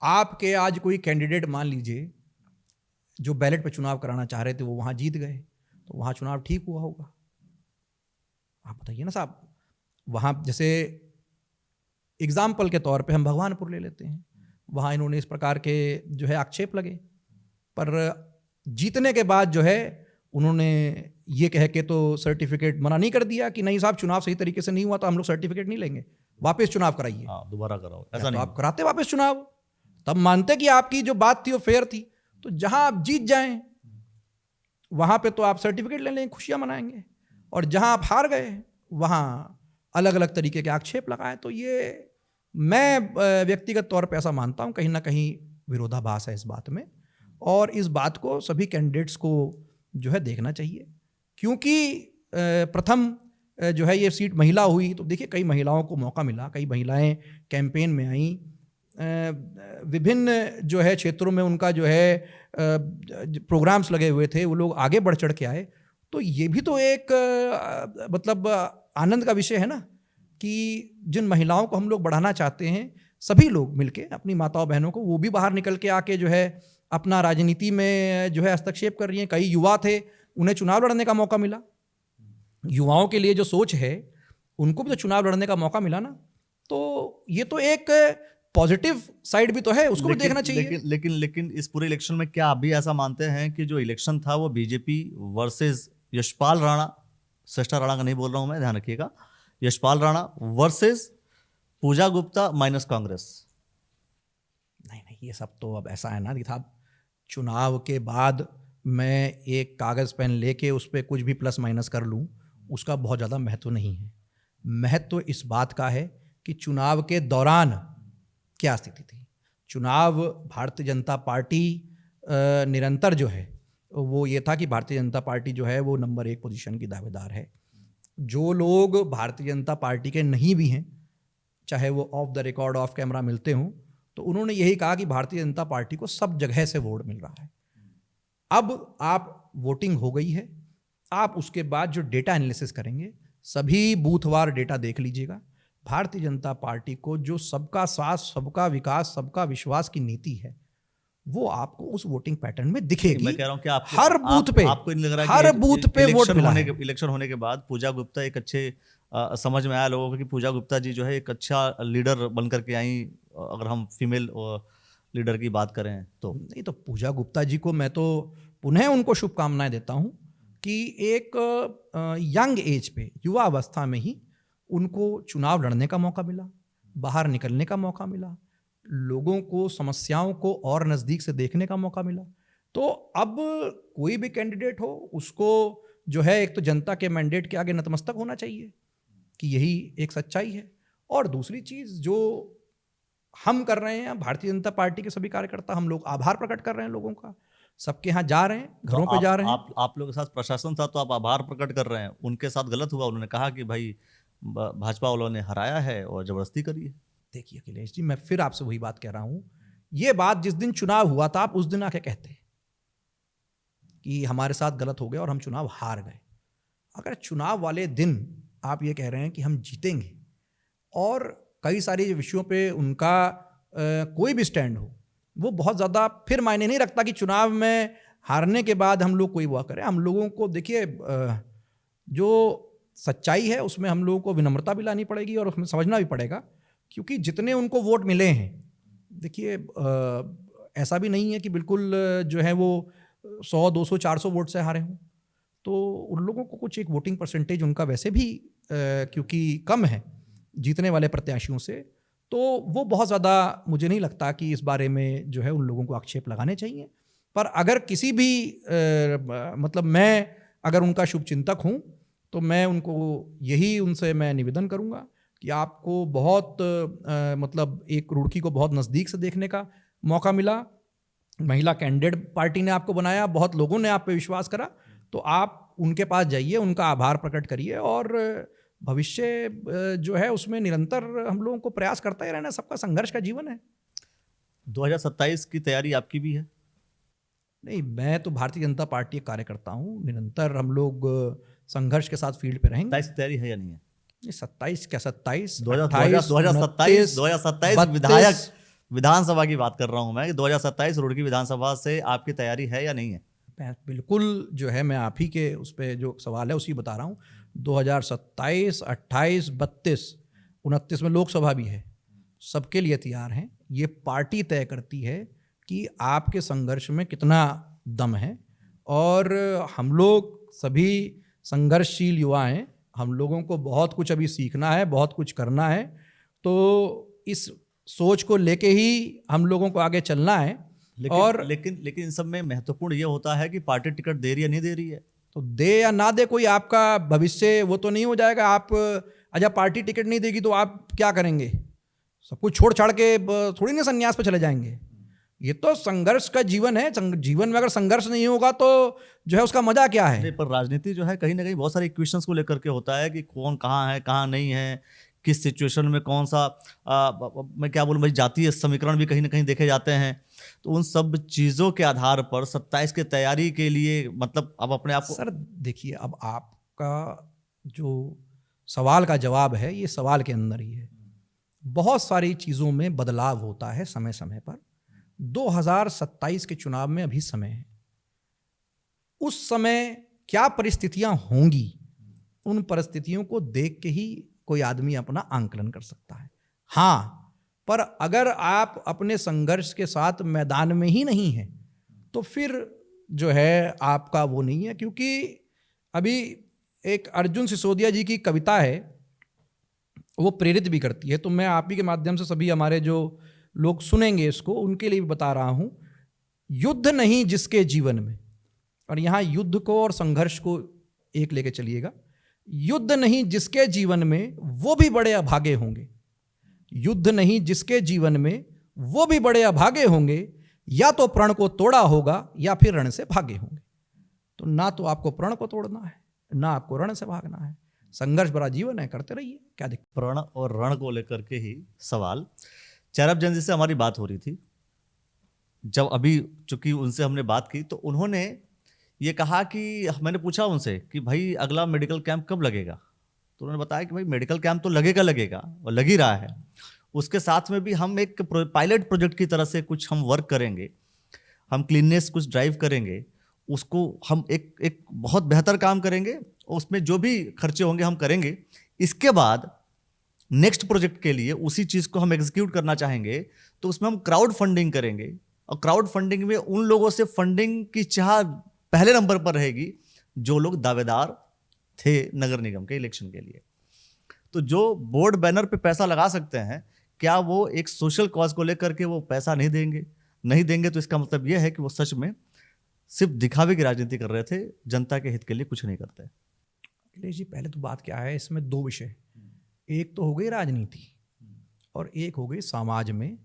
आपके आज कोई कैंडिडेट मान लीजिए जो बैलेट पे चुनाव कराना चाह रहे थे वो वहाँ जीत गए, तो वहाँ चुनाव ठीक हुआ होगा? आप बताइए ना साहब। वहाँ जैसे एग्जाम्पल के तौर पे हम भगवानपुर ले लेते हैं, वहाँ इन्होंने इस प्रकार के जो है आक्षेप लगे, पर जीतने के बाद जो है उन्होंने ये कह के तो सर्टिफिकेट मना नहीं कर दिया कि नहीं साहब चुनाव सही तरीके से नहीं हुआ तो हम लोग सर्टिफिकेट नहीं लेंगे, वापस चुनाव कराइए। हाँ, दोबारा कराओ, ऐसा तो नहीं। आप कराते वापस चुनाव, तब मानते कि आपकी जो बात थी वो फेयर थी। तो जहां आप जीत जाएं वहां पे तो आप सर्टिफिकेट ले लेंगे, खुशियां मनाएंगे, और जहां आप हार गए वहां अलग अलग तरीके के आक्षेप लगाए। तो ये मैं व्यक्तिगत तौर पे ऐसा मानता हूं, कहीं ना कहीं विरोधाभास है इस बात में, और इस बात को सभी कैंडिडेट्स को जो है देखना चाहिए। क्योंकि प्रथम जो है ये सीट महिला हुई, तो देखिए कई महिलाओं को मौका मिला, कई महिलाएं कैंपेन में आईं, विभिन्न जो है क्षेत्रों में उनका जो है प्रोग्राम्स लगे हुए थे, वो लोग आगे बढ़ चढ़ के आए। तो ये भी तो एक मतलब आनंद का विषय है ना कि जिन महिलाओं को हम लोग बढ़ाना चाहते हैं, सभी लोग मिलके अपनी माताओं बहनों को, वो भी बाहर निकल के आके जो है अपना राजनीति में जो है हस्तक्षेप कर रही हैं। कई युवा थे, उन्हें चुनाव लड़ने का मौका मिला। युवाओं के लिए जो सोच है उनको भी तो चुनाव लड़ने का मौका मिला ना। तो ये तो एक पॉजिटिव साइड भी तो है, उसको भी देखना चाहिए। लेकिन इस पूरे इलेक्शन में क्या आप भी ऐसा मानते हैं कि जो इलेक्शन था वो बीजेपी वर्सेस यशपाल राणा, श्रेष्ठा राणा का नहीं बोल रहा हूं मैं, ध्यान रखिएगा, यशपाल राणा वर्सेस पूजा गुप्ता माइनस कांग्रेस? नहीं, ये सब तो अब ऐसा है ना कि साहब चुनाव के बाद मैं एक कागज़ पेन लेके उस पर कुछ भी प्लस माइनस कर लूँ, उसका बहुत ज़्यादा महत्व नहीं है। महत्व इस बात का है कि चुनाव के दौरान क्या स्थिति थी। चुनाव भारतीय जनता पार्टी निरंतर जो है वो ये था कि भारतीय जनता पार्टी जो है वो नंबर 1 पोजीशन की दावेदार है। जो लोग भारतीय जनता पार्टी के नहीं भी हैं, चाहे वो of the record of camera मिलते हों, तो उन्होंने यही कहा कि भारतीय जनता पार्टी को सब जगह से वोट मिल रहा है। अब आप वोटिंग हो गई है, आप उसके बाद जो डेटा एनालिसिस करेंगे, सभी बूथवार डेटा देख लीजिएगा। भारतीय जनता पार्टी को जो सबका साथ, सबका विकास, सबका विश्वास की नीति है, वो आपको उस वोटिंग पैटर्न में दिखेगी। मैं कह रहा हूं कि हर बूथ पे, आपको नहीं लग रहा हर बूथ पे वोट मिला है। इलेक्शन होने के बाद पूजा गुप्ता एक अच्छे समझ में आया लोगों को कि पूजा गुप्ता जी जो है एक अच्छा लीडर बनकर के आई, अगर हम फीमेल लीडर की बात करें तो। नहीं तो पूजा गुप्ता जी को मैं तो पुनः उनको शुभकामनाएं देता हूं कि एक यंग एज पे, युवा अवस्था में ही उनको चुनाव लड़ने का मौका मिला, बाहर निकलने का मौका मिला, लोगों को समस्याओं को और नज़दीक से देखने का मौका मिला। तो अब कोई भी कैंडिडेट हो उसको जो है एक तो जनता के मैंडेट के आगे नतमस्तक होना चाहिए कि यही एक सच्चाई है। और दूसरी चीज़ जो हम कर रहे हैं, भारतीय जनता पार्टी के सभी कार्यकर्ता हम लोग आभार प्रकट कर रहे हैं लोगों का, सबके यहाँ जा रहे हैं, घरों पे जा रहे हैं। आप लोगों के साथ प्रशासन था तो आप आभार प्रकट कर रहे हैं, उनके साथ गलत हुआ, उन्होंने कहा कि भाई भाजपा वालों ने हराया है और जबरदस्ती करी है। देखिए अखिलेश जी, मैं फिर आपसे वही बात कह रहा हूँ, ये बात जिस दिन चुनाव हुआ था आप उस दिन आके कहते कि हमारे साथ गलत हो गया और हम चुनाव हार गए। अगर चुनाव वाले दिन आप ये कह रहे हैं कि हम जीतेंगे और कई सारे विषयों पे उनका कोई भी स्टैंड हो, वो बहुत ज़्यादा फिर मायने नहीं रखता कि चुनाव में हारने के बाद हम लोग कोई हुआ करें। हम लोगों को देखिए जो सच्चाई है उसमें हम लोगों को विनम्रता भी लानी पड़ेगी और उसमें समझना भी पड़ेगा, क्योंकि जितने उनको वोट मिले हैं, देखिए ऐसा भी नहीं है कि बिल्कुल जो है वो 100, 200, 400 वोट से हारे हों। तो उन लोगों को कुछ एक वोटिंग परसेंटेज उनका वैसे भी क्योंकि कम है जीतने वाले प्रत्याशियों से, तो वो बहुत ज़्यादा मुझे नहीं लगता कि इस बारे में जो है उन लोगों को आक्षेप लगाने चाहिए। पर अगर किसी भी मतलब मैं अगर उनका शुभचिंतक हूँ तो मैं उनको यही उनसे मैं निवेदन करूँगा कि आपको बहुत मतलब एक रुड़की को बहुत नज़दीक से देखने का मौका मिला, महिला कैंडिडेट पार्टी ने आपको बनाया, बहुत लोगों ने आप पे विश्वास करा, तो आप उनके पास जाइए, उनका आभार प्रकट करिए और भविष्य जो है उसमें निरंतर हम लोगों को प्रयास करता ही रहना, सबका संघर्ष का जीवन है। 2027 की तैयारी आपकी भी है? नहीं, मैं तो भारतीय जनता पार्टी का कार्यकर्ता हूँ, निरंतर हम लोग संघर्ष के साथ फील्ड पे रहेंगे। 27 की तैयारी है या नहीं है? 27 क्या 27, 2027 विधायक विधानसभा की बात कर रहा हूं मैं कि 2027 रुड़की विधानसभा से आपकी तैयारी है या नहीं है? बिल्कुल जो है मैं आप ही के उस पर जो सवाल है उसी बता रहा हूँ। 2027, 28, 32, 29 में लोकसभा भी है, सबके लिए तैयार हैं। ये पार्टी तय करती है कि आपके संघर्ष में कितना दम है और हम लोग सभी संघर्षशील युवा हैं, हम लोगों को बहुत कुछ अभी सीखना है, बहुत कुछ करना है, तो इस सोच को लेके ही हम लोगों को आगे चलना है। लेकिन इन सब में महत्वपूर्ण ये होता है कि पार्टी टिकट दे रही है नहीं दे रही है, तो दे या ना दे कोई आपका भविष्य वो तो नहीं हो जाएगा। आप अच्छा पार्टी टिकट नहीं देगी तो आप क्या करेंगे? सब कुछ छोड़ छाड़ के थोड़ी ना संन्यास पे चले जाएंगे। ये तो संघर्ष का जीवन है, जीवन में अगर संघर्ष नहीं होगा तो जो है उसका मजा क्या है? पर राजनीति जो है कहीं ना कहीं बहुत सारे इक्वेशंस को लेकर के होता है कि कौन कहाँ है कहाँ नहीं है, किस सिचुएशन में कौन सा मैं क्या बोलूँ भाई, जातीय समीकरण भी कहीं ना कहीं देखे जाते हैं। तो उन सब चीज़ों के आधार पर 27 की तैयारी के लिए मतलब अब अपने आप को सर देखिए, अब आपका जो सवाल का जवाब है ये सवाल के अंदर ही है। बहुत सारी चीज़ों में बदलाव होता है समय समय पर। 2027 के चुनाव में अभी समय है, उस समय क्या परिस्थितियां होंगी उन परिस्थितियों को देख के ही कोई आदमी अपना आंकलन कर सकता है। हाँ, पर अगर आप अपने संघर्ष के साथ मैदान में ही नहीं हैं तो फिर जो है आपका वो नहीं है। क्योंकि अभी एक अर्जुन सिसोदिया जी की कविता है, वो प्रेरित भी करती है, तो मैं आप ही के माध्यम से सभी हमारे जो लोग सुनेंगे इसको उनके लिए भी बता रहा हूँ। युद्ध नहीं जिसके जीवन में, और यहाँ युद्ध को और संघर्ष को एक लेके चलिएगा। युद्ध नहीं जिसके जीवन में वो भी बड़े अभागे होंगे, युद्ध नहीं जिसके जीवन में वो भी बड़े अभागे होंगे, या तो प्रण को तोड़ा होगा या फिर रण से भागे होंगे। तो ना तो आपको प्रण को तोड़ना है ना आपको रण से भागना है, संघर्ष भरा जीवन है, करते रहिए, क्या दिक्कत। प्रण और रण को लेकर के ही सवाल, चरपचंद जी से हमारी बात हो रही थी, जब अभी चूंकि उनसे हमने बात की तो उन्होंने ये कहा कि मैंने पूछा उनसे कि भाई अगला मेडिकल कैंप कब लगेगा, तो उन्होंने बताया कि भाई मेडिकल कैंप तो लगेगा और लग ही रहा है। उसके साथ में भी हम एक पायलट प्रोजेक्ट की तरह से कुछ हम वर्क करेंगे, हम क्लीननेस कुछ ड्राइव करेंगे, उसको हम एक बहुत बेहतर काम करेंगे, उसमें जो भी खर्चे होंगे हम करेंगे। इसके बाद नेक्स्ट प्रोजेक्ट के लिए उसी चीज़ को हम एग्जीक्यूट करना चाहेंगे तो उसमें हम क्राउड फंडिंग करेंगे, और क्राउड फंडिंग में उन लोगों से फंडिंग की चाह पहले नंबर पर रहेगी जो लोग दावेदार थे नगर निगम के इलेक्शन के लिए। तो जो बोर्ड बैनर पे पैसा लगा सकते हैं, क्या वो एक सोशल कॉज को लेकर के वो पैसा नहीं देंगे? तो इसका मतलब ये है कि वो सच में सिर्फ दिखावे की राजनीति कर रहे थे, जनता के हित के लिए कुछ नहीं करते। अखिलेश जी, पहले तो बात क्या है, इसमें दो विषय, एक तो हो गई राजनीति और एक हो गई समाज में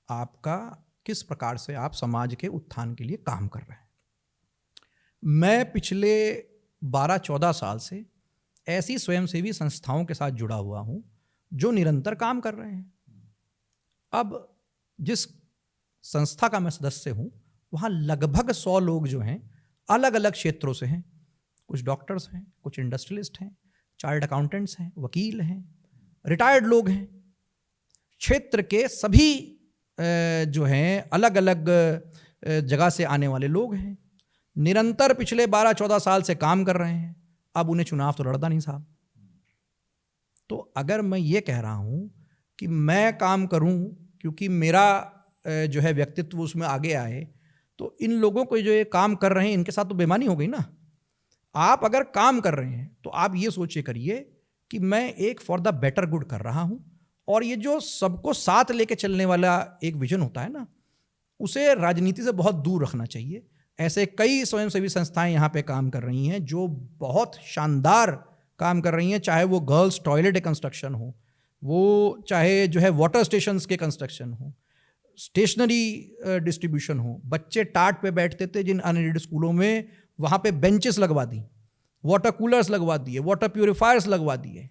आपका किस प्रकार से आप समाज के उत्थान के लिए काम कर रहे हैं। मैं पिछले 12-14 साल से ऐसी स्वयंसेवी संस्थाओं के साथ जुड़ा हुआ हूं जो निरंतर काम कर रहे हैं। अब जिस संस्था का मैं सदस्य हूं वहाँ लगभग 100 लोग जो हैं अलग अलग क्षेत्रों से हैं। कुछ डॉक्टर्स हैं, कुछ इंडस्ट्रियलिस्ट हैं, चार्टर्ड अकाउंटेंट्स हैं, वकील हैं, रिटायर्ड लोग हैं। क्षेत्र के सभी जो हैं अलग अलग जगह से आने वाले लोग हैं। निरंतर पिछले 12-14 साल से काम कर रहे हैं। अब उन्हें चुनाव तो लड़ता नहीं साहब। तो अगर मैं ये कह रहा हूँ कि मैं काम करूँ क्योंकि मेरा जो है व्यक्तित्व उसमें आगे आए, तो इन लोगों को जो ये काम कर रहे हैं इनके साथ तो बेईमानी हो गई ना। आप अगर काम कर रहे हैं तो आप ये सोचिए करिए कि मैं एक फॉर द बेटर गुड कर रहा हूँ, और ये जो सबको साथ लेके चलने वाला एक विजन होता है ना, उसे राजनीति से बहुत दूर रखना चाहिए। ऐसे कई स्वयंसेवी संस्थाएं यहाँ पे काम कर रही हैं जो बहुत शानदार काम कर रही हैं, चाहे वो गर्ल्स टॉयलेट कंस्ट्रक्शन हो, वो चाहे जो है वाटर स्टेशंस के कंस्ट्रक्शन हो, स्टेशनरी डिस्ट्रीब्यूशन हो। बच्चे टाट पे बैठते थे जिन अनएडेड स्कूलों में, वहाँ पे बेंचेस लगवा दी, वाटर कूलर्स लगवा दिए, वाटर प्यूरिफायर्स लगवा दिए।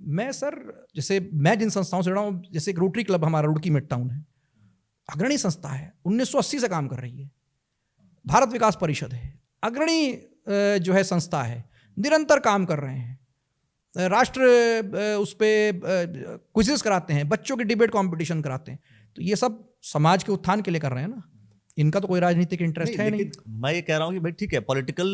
मैं सर, जैसे मैं जिन संस्थाओं से जुड़ा हूँ, जैसे एक रोटरी क्लब हमारा रुड़की मिड टाउन है, अग्रणी संस्था है, 1980 से काम कर रही है। भारत विकास परिषद है, अग्रणी जो है संस्था है, निरंतर काम कर रहे हैं। राष्ट्र उस पर क्विज़ेस कराते हैं, बच्चों के डिबेट कंपटीशन कराते हैं। तो ये सब समाज के उत्थान के लिए कर रहे हैं ना, इनका तो कोई राजनीतिक इंटरेस्ट है नहीं। मैं ये कह रहा हूँ कि भाई ठीक है, पॉलिटिकल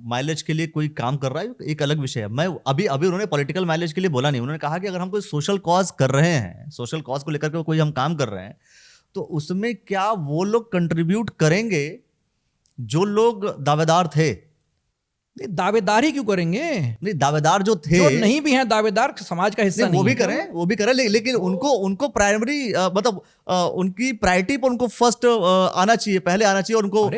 माइलेज के लिए कोई काम कर रहा है, एक अलग विषय है। मैं अभी उन्होंने पॉलिटिकल माइलेज के लिए बोला नहीं, उन्होंने कहा कि अगर हम कोई सोशल कॉज कर रहे हैं, सोशल कॉज को लेकर के कोई हम काम कर रहे हैं, तो उसमें क्या वो लोग कंट्रीब्यूट करेंगे जो लोग दावेदार थे? नहीं, दावेदारी क्यों करेंगे? नहीं, दावेदार जो थे, जो नहीं भी हैं दावेदार, समाज का हिस्सा नहीं, वो भी करें, लेकिन उनको प्राइमरी मतलब उनकी प्रायोरिटी पर उनको फर्स्ट आना चाहिए, पहले आना चाहिए, और उनको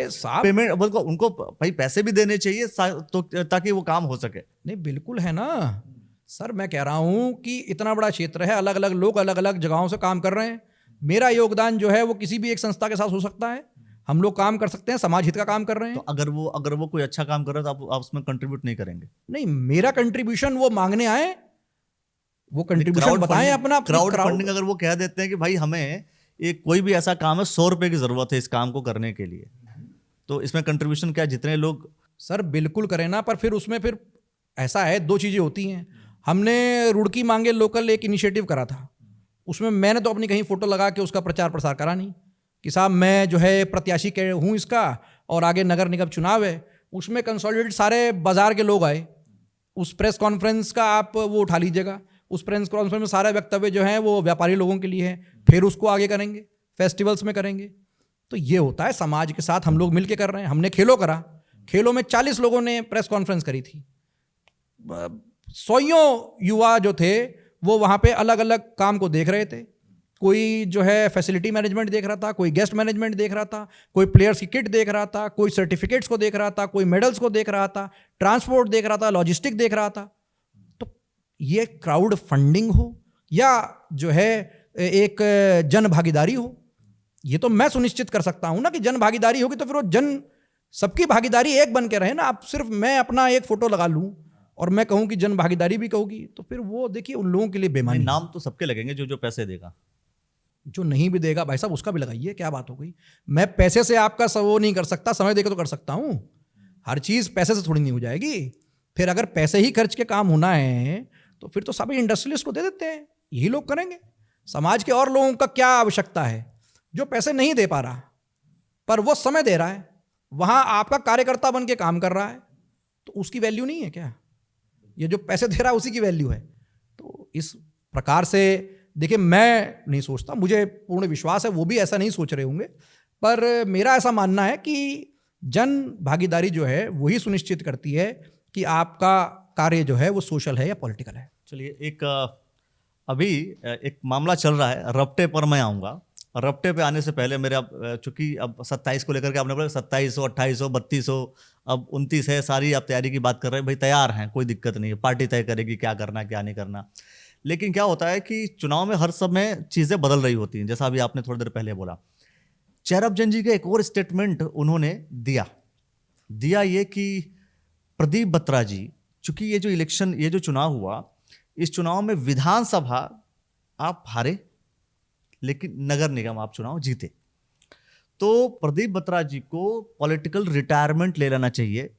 पेमेंट, उनको भाई पैसे भी देने चाहिए तो ताकि वो काम हो सके। नहीं, बिल्कुल है ना सर। मैं कह रहा हूं कि इतना बड़ा क्षेत्र है, अलग अलग लोग अलग अलग जगहों से काम कर रहे हैं। मेरा योगदान जो है वो किसी भी एक संस्था के साथ हो सकता है, हम लोग काम कर सकते हैं, समाज हित का काम कर रहे हैं। तो अगर वो कोई अच्छा काम कर रहा है तो आप उसमें कंट्रीब्यूट नहीं करेंगे? नहीं, मेरा कंट्रीब्यूशन वो मांगने आए, वो कंट्रीब्यूशन बताएं अपना। क्राउड फंडिंग अगर वो कह देते हैं कि भाई हमें एक कोई भी ऐसा काम है, 100 रुपए की जरूरत है इस काम को करने के लिए, तो इसमें कंट्रीब्यूशन क्या जितने लोग? सर बिल्कुल करें ना, पर फिर उसमें फिर ऐसा है, दो चीजें होती हैं। हमने रुड़की मांगे लोकल एक इनिशिएटिव करा था, उसमें मैंने तो अपनी कहीं फोटो लगा के उसका प्रचार प्रसार करा नहीं कि साहब मैं जो है प्रत्याशी के हूँ इसका, और आगे नगर निगम चुनाव है। उसमें कंसोलिडेटेड सारे बाजार के लोग आए। उस प्रेस कॉन्फ्रेंस का आप वो उठा लीजिएगा, उस प्रेस कॉन्फ्रेंस में सारे वक्तव्य जो हैं वो व्यापारी लोगों के लिए हैं, फिर उसको आगे करेंगे, फेस्टिवल्स में करेंगे। तो ये होता है, समाज के साथ हम लोग मिल के कर रहे हैं। हमने खेलो करा, खेलों में 40 लोगों ने प्रेस कॉन्फ्रेंस करी थी। 100 युवा जो थे वो वहाँ पे अलग अलग काम को देख रहे थे। कोई जो है फैसिलिटी मैनेजमेंट देख रहा था, कोई गेस्ट मैनेजमेंट देख रहा था, कोई प्लेयर्स की किट देख रहा था, कोई सर्टिफिकेट्स को देख रहा था, कोई मेडल्स को देख रहा था, ट्रांसपोर्ट देख रहा था, लॉजिस्टिक देख रहा था। तो ये क्राउड फंडिंग हो या जो है एक जन भागीदारी हो, ये तो मैं सुनिश्चित कर सकता हूं ना कि जन भागीदारी होगी, तो फिर वो जन सबकी भागीदारी एक बन के रहे ना। आप सिर्फ मैं अपना एक फोटो लगा लूं और मैं कहूं कि जन भागीदारी भी कहूंगी, तो फिर वो देखिए उन लोगों के लिए बेमानी। नाम तो सबके लगेंगे, जो पैसे देगा। जो नहीं भी देगा भाई साहब उसका भी लगाइए, क्या बात हो गई। मैं पैसे से आपका वो नहीं कर सकता, समय देकर तो कर सकता हूं। हर चीज़ पैसे से थोड़ी नहीं हो जाएगी। फिर अगर पैसे ही खर्च के काम होना है तो फिर तो सभी इंडस्ट्रियलिस्ट को दे देते हैं, यही लोग करेंगे। समाज के और लोगों का क्या आवश्यकता है? जो पैसे नहीं दे पा रहा पर वो समय दे रहा है, वहां आपका कार्यकर्ता बन के काम कर रहा है, तो उसकी वैल्यू नहीं है क्या? ये जो पैसे दे रहा है उसी की वैल्यू है। तो इस प्रकार से देखिए, मैं नहीं सोचता, मुझे पूर्ण विश्वास है वो भी ऐसा नहीं सोच रहे होंगे, पर मेरा ऐसा मानना है कि जन भागीदारी जो है वही सुनिश्चित करती है कि आपका कार्य जो है वो सोशल है या पॉलिटिकल है। चलिए, अभी एक मामला चल रहा है, रपटे पर मैं आऊँगा। रपटे पे आने से पहले मेरे चूंकि अब 27 को लेकर के आपने बोला 2700, 2800, 3200, अब 29 है, सारी आप तैयारी की बात कर रहे हैं। भाई तैयार हैं, कोई दिक्कत नहीं है, पार्टी तय करेगी क्या करना क्या नहीं करना। लेकिन क्या होता है कि चुनाव में हर समय चीज़ें बदल रही होती हैं, जैसा अभी आपने थोड़ी देर पहले बोला। चेयरअपजन जी का एक और स्टेटमेंट उन्होंने दिया ये कि प्रदीप बत्रा जी, चूंकि ये जो इलेक्शन, ये जो चुनाव हुआ, इस चुनाव में विधानसभा आप हारे लेकिन नगर निगम आप चुनाव जीते, तो प्रदीप बत्रा जी को पॉलिटिकल रिटायरमेंट ले लेना चाहिए,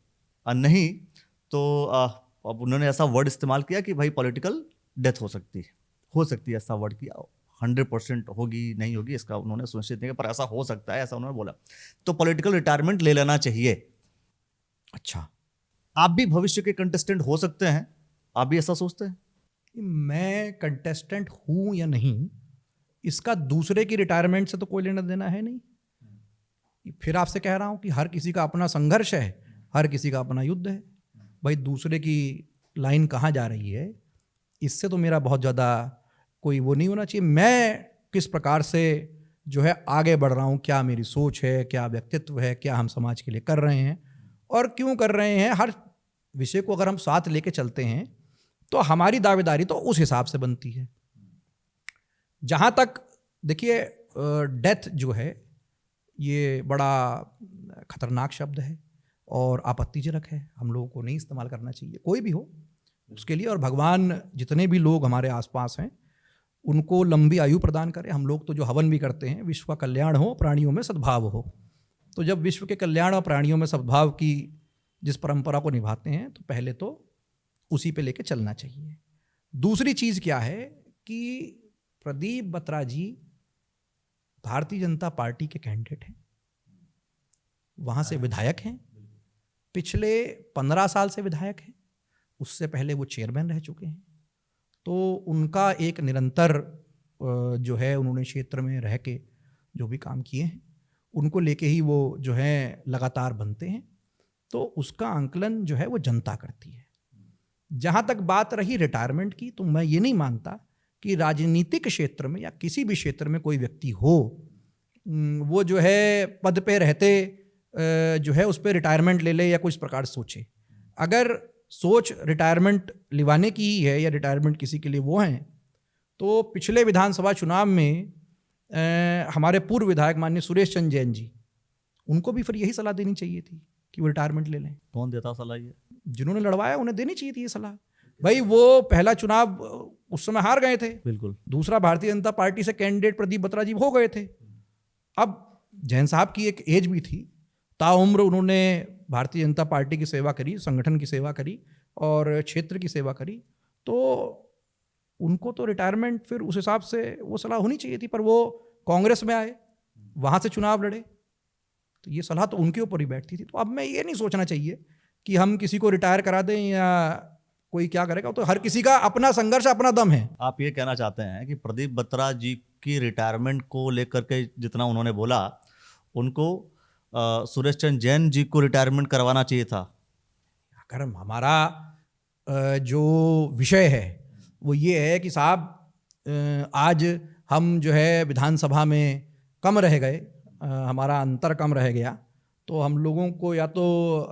और नहीं तो अब उन्होंने ऐसा वर्ड इस्तेमाल किया कि भाई पॉलिटिकल डेथ हो सकती है, ऐसा वर्ड किया। 100% होगी नहीं होगी इसका उन्होंने सुनिश्चित नहीं किया, पर ऐसा हो सकता है, ऐसा उन्होंने बोला। तो पॉलिटिकल रिटायरमेंट ले लेना चाहिए। अच्छा, आप भी भविष्य के कंटेस्टेंट हो सकते हैं, आप भी ऐसा सोचते हैं? मैं कंटेस्टेंट हूं या नहीं, इसका दूसरे की रिटायरमेंट से तो कोई लेना देना है नहीं। फिर आपसे कह रहा हूं कि हर किसी का अपना संघर्ष है, हर किसी का अपना युद्ध है। भाई दूसरे की लाइन कहाँ जा रही है, इससे तो मेरा बहुत ज़्यादा कोई वो नहीं होना चाहिए। मैं किस प्रकार से जो है आगे बढ़ रहा हूँ, क्या मेरी सोच है, क्या व्यक्तित्व है, क्या हम समाज के लिए कर रहे हैं और क्यों कर रहे हैं, हर विषय को अगर हम साथ लेके चलते हैं तो हमारी दावेदारी तो उस हिसाब से बनती है। जहाँ तक देखिए, डेथ जो है ये बड़ा खतरनाक शब्द है और आपत्तिजनक है, हम लोगों को नहीं इस्तेमाल करना चाहिए, कोई भी हो उसके लिए। और भगवान जितने भी लोग हमारे आसपास हैं उनको लंबी आयु प्रदान करे। हम लोग तो जो हवन भी करते हैं, विश्व का कल्याण हो, प्राणियों में सद्भाव हो, तो जब विश्व के कल्याण और प्राणियों में सद्भाव की जिस परंपरा को निभाते हैं तो पहले तो उसी पे लेके चलना चाहिए। दूसरी चीज़ क्या है कि प्रदीप बत्रा जी भारतीय जनता पार्टी के कैंडिडेट हैं, वहाँ से विधायक हैं, पिछले 15 साल से विधायक हैं, उससे पहले वो चेयरमैन रह चुके हैं। तो उनका एक निरंतर जो है उन्होंने क्षेत्र में रह के जो भी काम किए हैं उनको लेके ही वो जो है लगातार बनते हैं, तो उसका आंकलन जो है वो जनता करती है। जहाँ तक बात रही रिटायरमेंट की, तो मैं ये नहीं मानता कि राजनीतिक क्षेत्र में या किसी भी क्षेत्र में कोई व्यक्ति हो वो जो है पद पे रहते जो है उस पर रिटायरमेंट ले ले या कुछ प्रकार सोचे। अगर सोच रिटायरमेंट लिवाने की ही है या रिटायरमेंट किसी के लिए वो हैं, तो पिछले विधानसभा चुनाव में हमारे पूर्व विधायक माननीय सुरेश चंद्र जैन जी, उनको भी फिर यही सलाह देनी चाहिए थी कि वो रिटायरमेंट ले लें। कौन देता सलाह ये? जिन्होंने लड़वाया उन्हें देनी चाहिए थी ये सलाह। भाई वो पहला चुनाव उस समय हार गए थे, बिल्कुल। दूसरा भारतीय जनता पार्टी से कैंडिडेट प्रदीप बत्रा जी हो गए थे। अब जैन साहब की एक एज भी थी, ताउम्र उन्होंने भारतीय जनता पार्टी की सेवा करी, संगठन की सेवा करी और क्षेत्र की सेवा करी, तो उनको तो रिटायरमेंट फिर उस हिसाब से वो सलाह होनी चाहिए थी। पर वो कांग्रेस में आए, वहाँ से चुनाव लड़े, तो ये सलाह तो उनके ऊपर ही बैठती थी। तो अब मैं ये नहीं सोचना चाहिए कि हम किसी को रिटायर करा दें या कोई क्या करेगा, तो हर किसी का अपना संघर्ष, अपना दम है। आप ये कहना चाहते हैं कि प्रदीप बत्रा जी की रिटायरमेंट को लेकर के जितना उन्होंने बोला, उनको सुरेश चंद्र जैन जी को रिटायरमेंट करवाना चाहिए था? अगर हमारा जो विषय है वो ये है कि साहब आज हम जो है विधानसभा में कम रह गए, हमारा अंतर कम रह गया, तो हम लोगों को या तो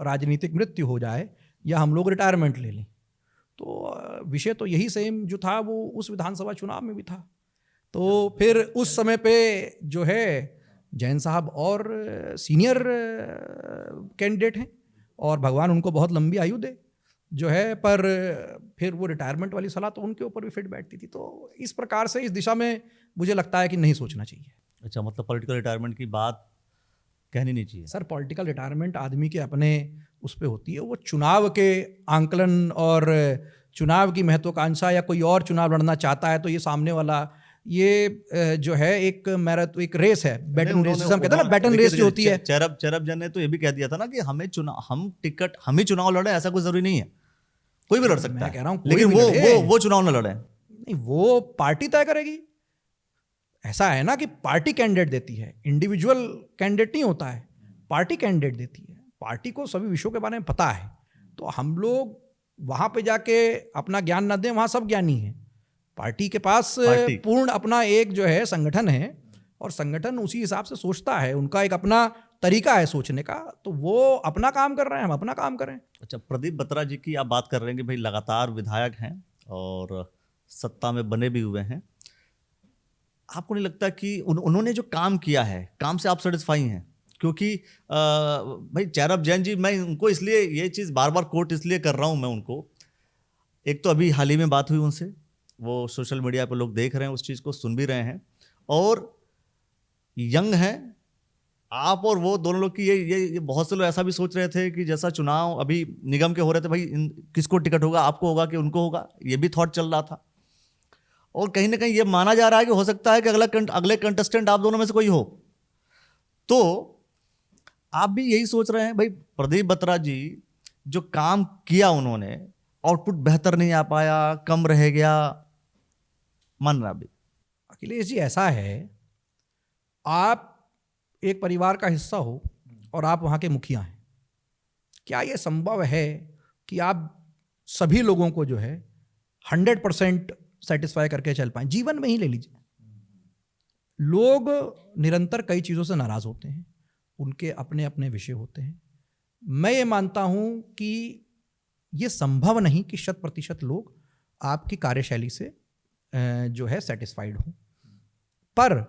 राजनीतिक मृत्यु हो जाए या हम लोग रिटायरमेंट ले लें। तो विषय तो यही सेम जो था वो उस विधानसभा चुनाव में भी था। तो फिर उस समय पे जो है जैन साहब और सीनियर कैंडिडेट हैं और भगवान उनको बहुत लंबी आयु दे जो है, पर फिर वो रिटायरमेंट वाली सलाह तो उनके ऊपर भी फिट बैठती थी। तो इस प्रकार से इस दिशा में मुझे लगता है कि नहीं सोचना चाहिए। अच्छा, मतलब पॉलिटिकल रिटायरमेंट की बात कहनी नहीं चाहिए? सर, पॉलिटिकल रिटायरमेंट आदमी के अपने उस पर होती है, वो चुनाव के आंकलन और चुनाव की महत्वाकांक्षा या कोई और चुनाव लड़ना चाहता है तो ये सामने वाला ये जो है एक मैराथन, एक रेस है, बैटन रेस हम कहते हैं ना, बैटन रेस जो होती है। चरब जन ने तो ये भी कह दिया था ना कि हम ही चुनाव लड़े, ऐसा कोई जरूरी नहीं है, कोई भी लड़ सकता है। मैं कह रहा हूँ लेकिन वो चुनाव न लड़े। नहीं, वो पार्टी तय करेगी। ऐसा है ना कि पार्टी कैंडिडेट देती है, इंडिविजुअल कैंडिडेट नहीं होता है, पार्टी कैंडिडेट देती है। पार्टी को सभी विषयों के बारे में पता है, तो हम लोग वहाँ पे जाके अपना ज्ञान ना दें, वहाँ सब ज्ञानी हैं। पार्टी के पास पार्टी। पूर्ण अपना एक जो है संगठन है, और संगठन उसी हिसाब से सोचता है, उनका एक अपना तरीका है सोचने का, तो वो अपना काम कर रहे हैं, हम अपना काम करें। अच्छा, प्रदीप बत्रा जी की आप बात कर रहे हैं कि भाई लगातार विधायक हैं और सत्ता में बने भी हुए हैं। आपको नहीं लगता कि उन्होंने जो काम किया है, काम से आप सेटिस्फाई हैं? क्योंकि भाई चैरब जैन जी, मैं उनको इसलिए ये चीज़ बार बार कोट इसलिए कर रहा हूँ मैं उनको, एक तो अभी हाल ही में बात हुई उनसे, वो सोशल मीडिया पर लोग देख रहे हैं, उस चीज़ को सुन भी रहे हैं, और यंग हैं आप और वो दोनों लोग की ये बहुत से लोग ऐसा भी सोच रहे थे कि जैसा चुनाव अभी निगम के हो रहे थे, भाई किसको टिकट होगा, आपको होगा कि उनको होगा, ये भी थॉट चल रहा था। और कहीं ना कहीं ये माना जा रहा है कि हो सकता है कि अगले कंटेस्टेंट आप दोनों में से कोई हो। तो आप भी यही सोच रहे हैं भाई प्रदीप बत्रा जी जो काम किया उन्होंने, आउटपुट बेहतर नहीं आ पाया, कम रह गया, मान रहा भी? अखिलेश जी, ऐसा है, आप एक परिवार का हिस्सा हो और आप वहाँ के मुखिया हैं। क्या ये संभव है कि आप सभी लोगों को जो है 100% सेटिस्फाई करके चल पाएं? जीवन में ही ले लीजिए, लोग निरंतर कई चीज़ों से नाराज़ होते हैं, उनके अपने अपने विषय होते हैं। मैं ये मानता हूँ कि ये संभव नहीं कि 100% लोग आपकी कार्यशैली से जो है सेटिस्फाइड हों, पर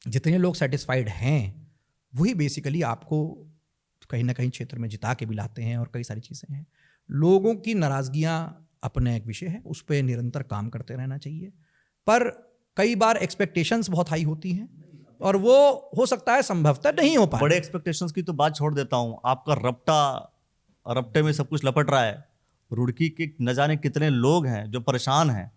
जितने लोग सेटिस्फाइड हैं वही बेसिकली आपको कहीं ना कहीं क्षेत्र में जिता के भी लाते हैं, और कई सारी चीज़ें हैं। लोगों की नाराज़गियाँ अपना एक विषय है, उस पर निरंतर काम करते रहना चाहिए, पर कई बार एक्सपेक्टेशंस बहुत हाई होती हैं और वो हो सकता है संभवतः नहीं हो पाए। बड़े एक्सपेक्टेशंस की तो बात छोड़ देता हूँ, आपका रपटे में सब कुछ लपट रहा है। रुड़की के न जाने कितने लोग हैं जो परेशान हैं,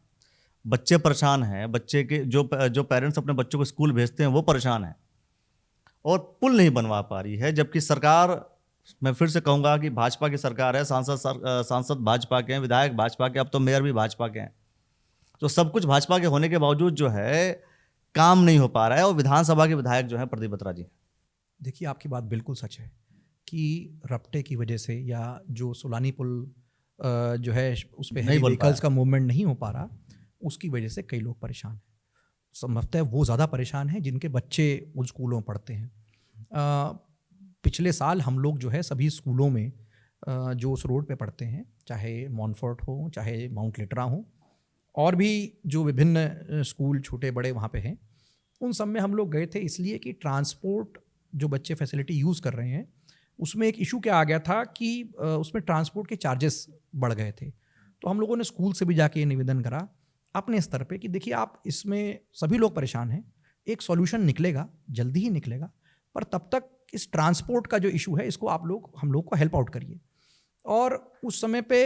बच्चे परेशान हैं, बच्चे के जो पेरेंट्स अपने बच्चों को स्कूल भेजते हैं वो परेशान हैं, और पुल नहीं बनवा पा रही है, जबकि सरकार, मैं फिर से कहूँगा कि भाजपा की सरकार है, सांसद भाजपा के हैं, विधायक भाजपा के, अब तो मेयर भी भाजपा के हैं। तो सब कुछ भाजपा के होने के बावजूद जो है काम नहीं हो पा रहा है, और विधानसभा के विधायक जो है प्रदीप बत्रा जी। देखिए, आपकी बात बिल्कुल सच है कि रपटे की वजह से या जो सोलानी पुल जो है उस पर व्हीकल्स का मूवमेंट नहीं हो पा रहा, उसकी वजह से कई लोग परेशान हैं। संभवतः वो ज़्यादा परेशान हैं जिनके बच्चे उन स्कूलों में पढ़ते हैं। पिछले साल हम लोग जो है सभी स्कूलों में जो उस रोड पे पढ़ते हैं, चाहे मॉनफोर्ट हो, चाहे माउंट लिटरा हो, और भी जो विभिन्न स्कूल छोटे बड़े वहाँ पे हैं, उन सब में हम लोग गए थे, इसलिए कि ट्रांसपोर्ट जो बच्चे फैसिलिटी यूज़ कर रहे हैं उसमें एक इशू क्या आ गया था कि उसमें ट्रांसपोर्ट के चार्जेस बढ़ गए थे। तो हम लोगों ने स्कूल से भी जाके ये निवेदन करा अपने स्तर पे कि देखिए, आप इसमें सभी लोग परेशान हैं, एक सॉल्यूशन निकलेगा, जल्दी ही निकलेगा, पर तब तक इस ट्रांसपोर्ट का जो इशू है इसको हम लोग को हेल्प आउट करिए। और उस समय पे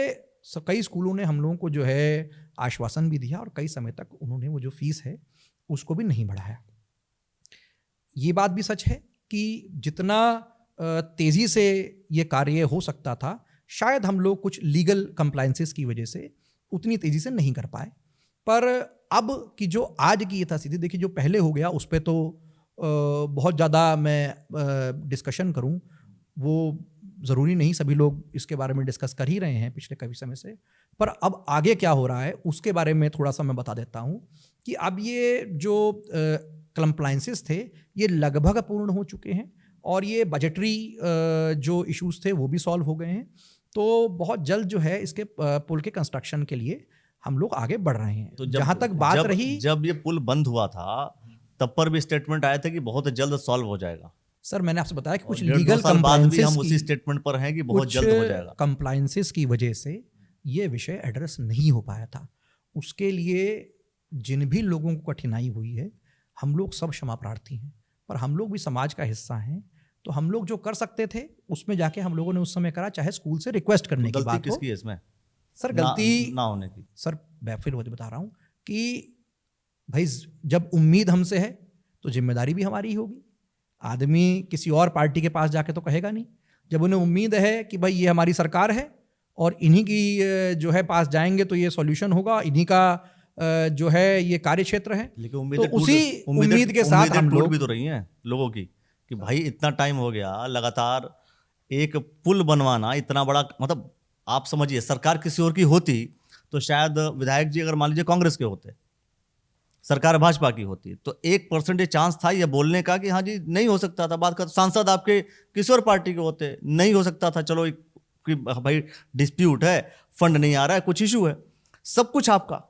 कई स्कूलों ने हम लोगों को जो है आश्वासन भी दिया, और कई समय तक उन्होंने वो जो फीस है उसको भी नहीं बढ़ाया। ये बात भी सच है कि जितना तेज़ी से ये कार्य हो सकता था, शायद हम लोग कुछ लीगल कंप्लायंसेस की वजह से उतनी तेज़ी से नहीं कर पाए। पर अब की जो आज की यथास्थिति देखिए, जो पहले हो गया उस पर तो बहुत ज़्यादा मैं डिस्कशन करूं, वो ज़रूरी नहीं, सभी लोग इसके बारे में डिस्कस कर ही रहे हैं पिछले काफ़ी समय से। पर अब आगे क्या हो रहा है उसके बारे में थोड़ा सा मैं बता देता हूं कि अब ये जो कंप्लायंसेस थे ये लगभग पूर्ण हो चुके हैं, और ये बजटरी जो इश्यूज थे वो भी सॉल्व हो गए हैं। तो बहुत जल्द जो है इसके पुल के कंस्ट्रक्शन के लिए हम लोग आगे बढ़ रहे हैं। तो जहाँ तक बात रही, जब ये पुल बंद हुआ था तब पर भी स्टेटमेंट आया था कि बहुत जल्द सॉल्व हो जाएगा। सर, मैंने आपसे बताया कि कुछ डेढ़ लीगल दो साल बाद भी हम कंप्लायंसेस उसी स्टेटमेंट पर हैं कि बहुत जल्द हो जाएगा। कंप्लायंसेस की वजह से ये विषय एड्रेस नहीं हो पाया था। उसके लिए जिन भी लोगों को कठिनाई हुई है, हम लोग सब क्षमा प्रार्थी हैं, पर हम लोग भी समाज का हिस्सा हैं, तो हम लोग जो कर सकते थे उसमें जाके हम लोगों ने उस समय करा, चाहे स्कूल से रिक्वेस्ट करने की बात हो। किसकी है इसमें? सर, गलती ना होने की। सर, मैं फिर बता रहा हूँ कि भाई जब उम्मीद हमसे है तो जिम्मेदारी भी हमारी ही होगी। आदमी किसी और पार्टी के पास जाके तो कहेगा नहीं। जब उन्हें उम्मीद है कि भाई ये हमारी सरकार है और इन्हीं की जो है पास जाएंगे तो ये सॉल्यूशन होगा, इन्हीं का जो है ये कार्य क्षेत्र है, तो उसी उम्मीद के साथ हम लोग भी तो रही हैं लोगों की कि भाई इतना टाइम हो गया लगातार, एक पुल बनवाना इतना बड़ा, मतलब आप समझिए सरकार किसी और की होती तो शायद विधायक जी अगर मान लीजिए कांग्रेस के होते, सरकार भाजपा की होती, तो 1% चांस था ये बोलने का कि हाँ जी नहीं हो सकता था। बात कर सांसद आपके किसी और पार्टी के होते, नहीं हो सकता था, चलो कि भाई डिस्प्यूट है, फंड नहीं आ रहा है, कुछ इशू है, सब कुछ आपका,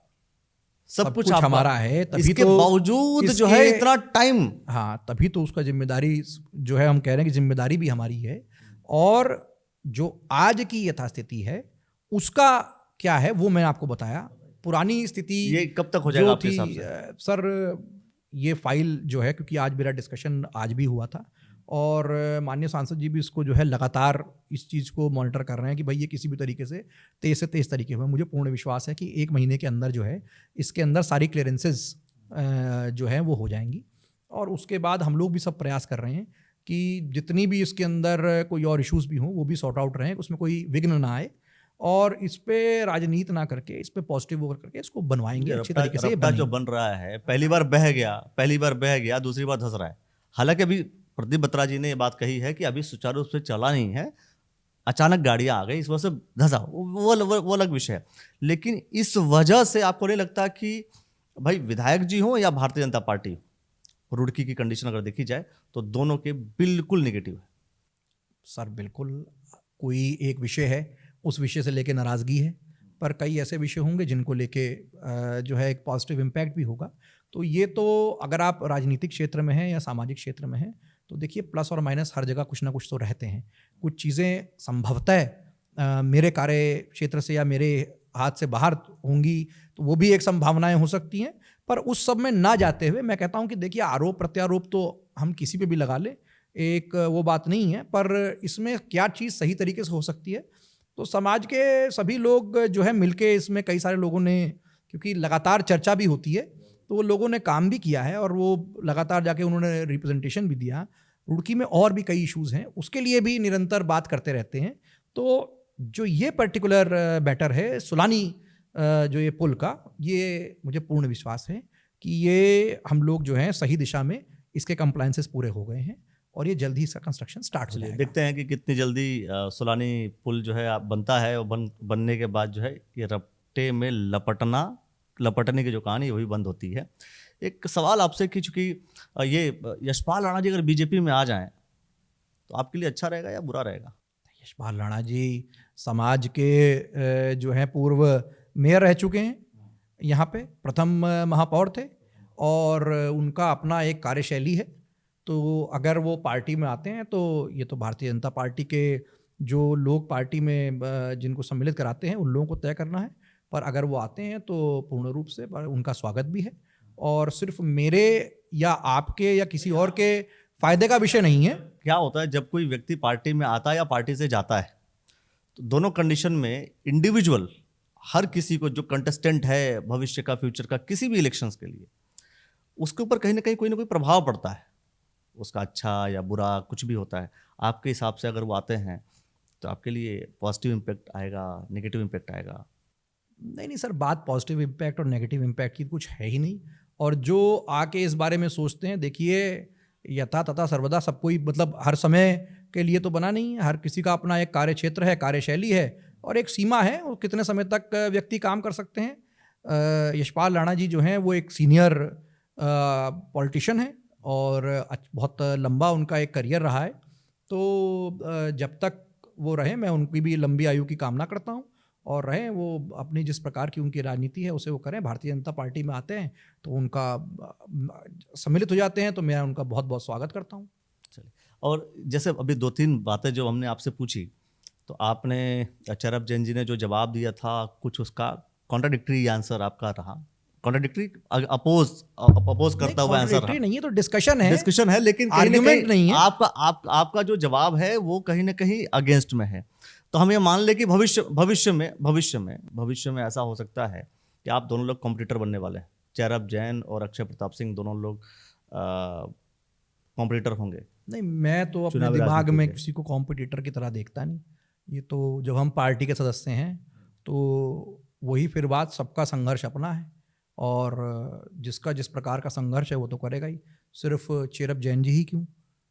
सब कुछ आपका हमारा है, तभी इसके तो बावजूद जो है इतना टाइम। हाँ, तभी तो उसका जिम्मेदारी जो है, हम कह रहे हैं कि जिम्मेदारी भी हमारी है। और जो आज की यथास्थिति है उसका क्या है वो मैंने आपको बताया। पुरानी स्थिति ये कब तक हो जाएगा जो आपके थी, हिसाब से? सर ये फाइल जो है, क्योंकि आज मेरा डिस्कशन आज भी हुआ था और माननीय सांसद जी भी इसको जो है लगातार इस चीज़ को मॉनिटर कर रहे हैं कि भाई ये किसी भी तरीके से तेज से तेज तरीके में, मुझे पूर्ण विश्वास है कि 1 महीने के अंदर जो है इसके अंदर सारी क्लियरेंसेस जो है वो हो जाएंगी। और उसके बाद हम लोग भी सब प्रयास कर रहे हैं कि जितनी भी इसके अंदर कोई और इश्यूज भी हों वो भी सॉर्ट आउट रहें, उसमें कोई विघ्न ना आए और इस पे राजनीति ना करके इस पे पॉजिटिव होकर करके इसको बनवाएंगे अच्छी तरीके से। रफ्ता जो बन रहा है, पहली बार बह गया, दूसरी बार धंस रहा है। हालांकि अभी प्रदीप बत्रा जी ने ये बात कही है कि अभी सुचारू रूप से चला नहीं है, अचानक गाड़ियां आ गई, इस वजह से धंसा, वो अलग विषय है। लेकिन इस वजह से आपको नहीं लगता कि भाई विधायक जी हो या भारतीय जनता पार्टी, रुड़की की कंडीशन अगर देखी जाए तो दोनों के बिल्कुल नेगेटिव है? सर बिल्कुल, कोई एक विषय है उस विषय से लेके नाराज़गी है, पर कई ऐसे विषय होंगे जिनको लेके जो है एक पॉजिटिव इम्पैक्ट भी होगा। तो ये तो अगर आप राजनीतिक क्षेत्र में हैं या सामाजिक क्षेत्र में हैं तो देखिए प्लस और माइनस हर जगह कुछ ना कुछ तो रहते हैं। कुछ चीज़ें संभवतः मेरे कार्य क्षेत्र से या मेरे हाथ से बाहर होंगी तो वो भी एक संभावनाएं हो सकती हैं, पर उस सब में ना जाते हुए मैं कहता हूं कि देखिए आरोप प्रत्यारोप तो हम किसी पे भी लगा लें, एक वो बात नहीं है, पर इसमें क्या चीज़ सही तरीके से हो सकती है तो समाज के सभी लोग जो है मिलके, इसमें कई सारे लोगों ने, क्योंकि लगातार चर्चा भी होती है तो वो लोगों ने काम भी किया है और वो लगातार जाके उन्होंने रिप्रेजेंटेशन भी दिया। रुड़की में और भी कई इश्यूज़ हैं, उसके लिए भी निरंतर बात करते रहते हैं। तो जो ये पर्टिकुलर मैटर है सुलानी जो ये पुल का, ये मुझे पूर्ण विश्वास है कि ये हम लोग जो हैं सही दिशा में इसके कंप्लायंसेस पूरे हो गए हैं और ये जल्दी इसका कंस्ट्रक्शन स्टार्ट हो जाएगा। देखते हैं कि कितनी जल्दी सुलानी पुल जो है बनता है और बनने के बाद जो है ये रपटे में लपटने की जो कहानी वही बंद होती है। एक सवाल आपसे कि चूंकि ये यशपाल राणा जी अगर बीजेपी में आ जाएं तो आपके लिए अच्छा रहेगा या बुरा रहेगा? यशपाल राणा जी समाज के जो हैं पूर्व मेयर रह चुके हैं, यहाँ पे प्रथम महापौर थे और उनका अपना एक कार्यशैली है। तो अगर वो पार्टी में आते हैं तो ये तो भारतीय जनता पार्टी के जो लोग पार्टी में जिनको सम्मिलित कराते हैं उन लोगों को तय करना है, पर अगर वो आते हैं तो पूर्ण रूप से उनका स्वागत भी है और सिर्फ मेरे या आपके या किसी और के फायदे का विषय नहीं है। क्या होता है जब कोई व्यक्ति पार्टी में आता है या पार्टी से जाता है तो दोनों कंडीशन में इंडिविजुअल हर किसी को जो कंटेस्टेंट है भविष्य का, फ्यूचर का, किसी भी इलेक्शंस के लिए उसके ऊपर कहीं ना कहीं कोई ना कोई प्रभाव पड़ता है, उसका अच्छा या बुरा कुछ भी होता है। आपके हिसाब से अगर वो आते हैं तो आपके लिए पॉजिटिव इम्पैक्ट आएगा, नेगेटिव इम्पैक्ट आएगा? नहीं सर, बात पॉजिटिव इम्पैक्ट और नेगेटिव इम्पैक्ट की कुछ है ही नहीं। और जो आके इस बारे में सोचते हैं, देखिए यथा तथा सर्वदा सब कोई मतलब हर समय के लिए तो बना नहीं है, हर किसी का अपना एक कार्य क्षेत्र है, कार्यशैली है और एक सीमा है और कितने समय तक व्यक्ति काम कर सकते हैं। यशपाल राणा जी जो हैं वो एक सीनियर पॉलिटिशियन है और बहुत लंबा उनका एक करियर रहा है। तो जब तक वो रहे मैं उनकी भी लंबी आयु की कामना करता हूँ और रहें वो अपनी जिस प्रकार की उनकी राजनीति है उसे वो करें। भारतीय जनता पार्टी में आते हैं तो उनका सम्मिलित हो जाते हैं तो मैं उनका बहुत बहुत स्वागत करता हूँ। चलिए, और जैसे अभी 2-3 बातें जो हमने आपसे पूछी तो आपने चरब जैन जी ने जो जवाब दिया था कुछ उसका कॉन्ट्राडिक्टरी आंसर आपका रहा, कॉन्ट्राडिक्टरी अपोज करता हुआ आंसर रहा। नहीं है तो डिस्कशन है लेकिन आर्गुमेंट नहीं है। आपका जो जवाब है वो कहीं ना कहीं अगेंस्ट में है। तो हम ये मान ले कि भविष्य में ऐसा हो सकता है कि आप दोनों लोग कॉम्पिटिटर बनने वाले हैं, चरब जैन और अक्षय प्रताप सिंह दोनों लोग कॉम्पिटिटर होंगे। नहीं, मैं तो अपने दिमाग में किसी को कॉम्पिटिटर की तरह देखता नहीं। ये तो जब हम पार्टी के सदस्य हैं तो वही फिर बात, सबका संघर्ष अपना है और जिसका जिस प्रकार का संघर्ष है वो तो करेगा ही। सिर्फ चरब जैन जी ही क्यों,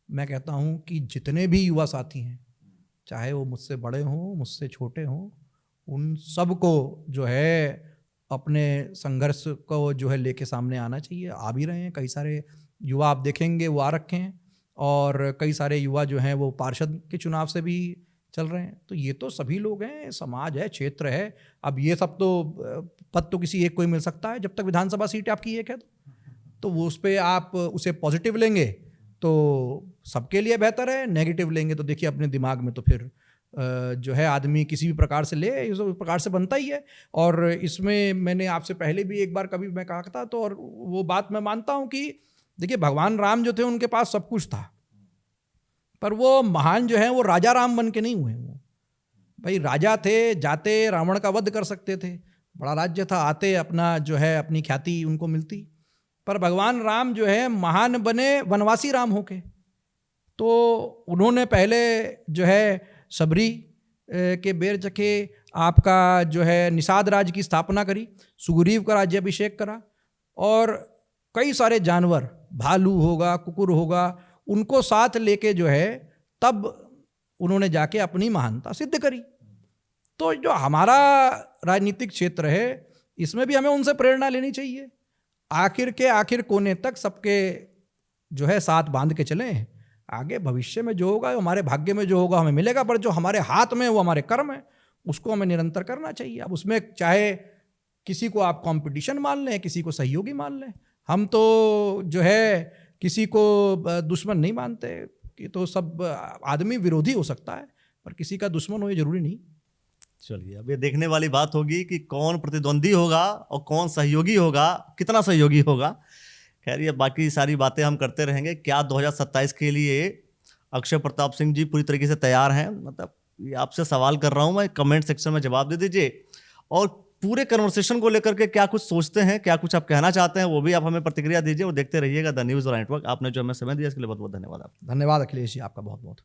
मैं कहता हूँ कि जितने भी युवा साथी हैं, चाहे वो मुझसे बड़े हों, मुझसे छोटे हों, उन सब को जो है अपने संघर्ष को जो है लेके सामने आना चाहिए। आ भी रहे हैं, कई सारे युवा आप देखेंगे वो आ रखे हैं, और कई सारे युवा जो हैं वो पार्षद के चुनाव से भी चल रहे हैं। तो ये तो सभी लोग हैं, समाज है, क्षेत्र है। अब ये सब तो पद तो किसी एक को ही मिल सकता है, जब तक विधानसभा सीट आपकी एक है तो वो उस पर आप उसे पॉजिटिव लेंगे तो सबके लिए बेहतर है, नेगेटिव लेंगे तो देखिए अपने दिमाग में तो फिर जो है आदमी किसी भी प्रकार से ले इस प्रकार से बनता ही है। और इसमें मैंने आपसे पहले भी एक बार कभी मैं कहा था, तो और वो बात मैं मानता हूँ कि देखिए भगवान राम जो थे उनके पास सब कुछ था, पर वो महान जो है वो राजा राम बन के नहीं हुए। वो भाई राजा थे, जाते रावण का वध कर सकते थे, बड़ा राज्य था, आते अपना जो है अपनी ख्याति उनको मिलती। पर भगवान राम जो है महान बने वनवासी राम होके। तो उन्होंने पहले जो है सबरी के बेर चखे आपका जो है निषाद राज्य की स्थापना करी, सुग्रीव का राज्याभिषेक करा, और कई सारे जानवर, भालू होगा, कुकुर होगा, उनको साथ लेके जो है तब उन्होंने जाके अपनी महानता सिद्ध करी। तो जो हमारा राजनीतिक क्षेत्र है इसमें भी हमें उनसे प्रेरणा लेनी चाहिए। आखिर के आखिर कोने तक सबके जो है साथ बांध के चलें। आगे भविष्य में जो होगा, हमारे भाग्य में जो होगा हमें मिलेगा, पर जो हमारे हाथ में वो हमारे कर्म है, उसको हमें निरंतर करना चाहिए। अब उसमें चाहे किसी को आप कंपटीशन मान लें, किसी को सहयोगी मान लें, हम तो जो है किसी को दुश्मन नहीं मानते कि तो सब आदमी विरोधी हो सकता है, पर किसी का दुश्मन हो ये जरूरी नहीं। चलिए, अब ये देखने वाली बात होगी कि कौन प्रतिद्वंदी होगा और कौन सहयोगी होगा, कितना सहयोगी होगा। खैर, ये बाकी सारी बातें हम करते रहेंगे। क्या 2027 के लिए अक्षय प्रताप सिंह जी पूरी तरीके से तैयार हैं? मतलब ये आपसे सवाल कर रहा हूं मैं, कमेंट सेक्शन में जवाब दे दीजिए। और पूरे कन्वर्सेशन को लेकर के क्या कुछ सोचते हैं, क्या कुछ आप कहना चाहते हैं, वो भी आप हमें प्रतिक्रिया दीजिए। और देखते रहिएगा द न्यूज़ वाला नेटवर्क। आपने जो हमें समय दिया इसके लिए बहुत बहुत धन्यवाद। धन्यवाद अखिलेश जी, आपका बहुत बहुत।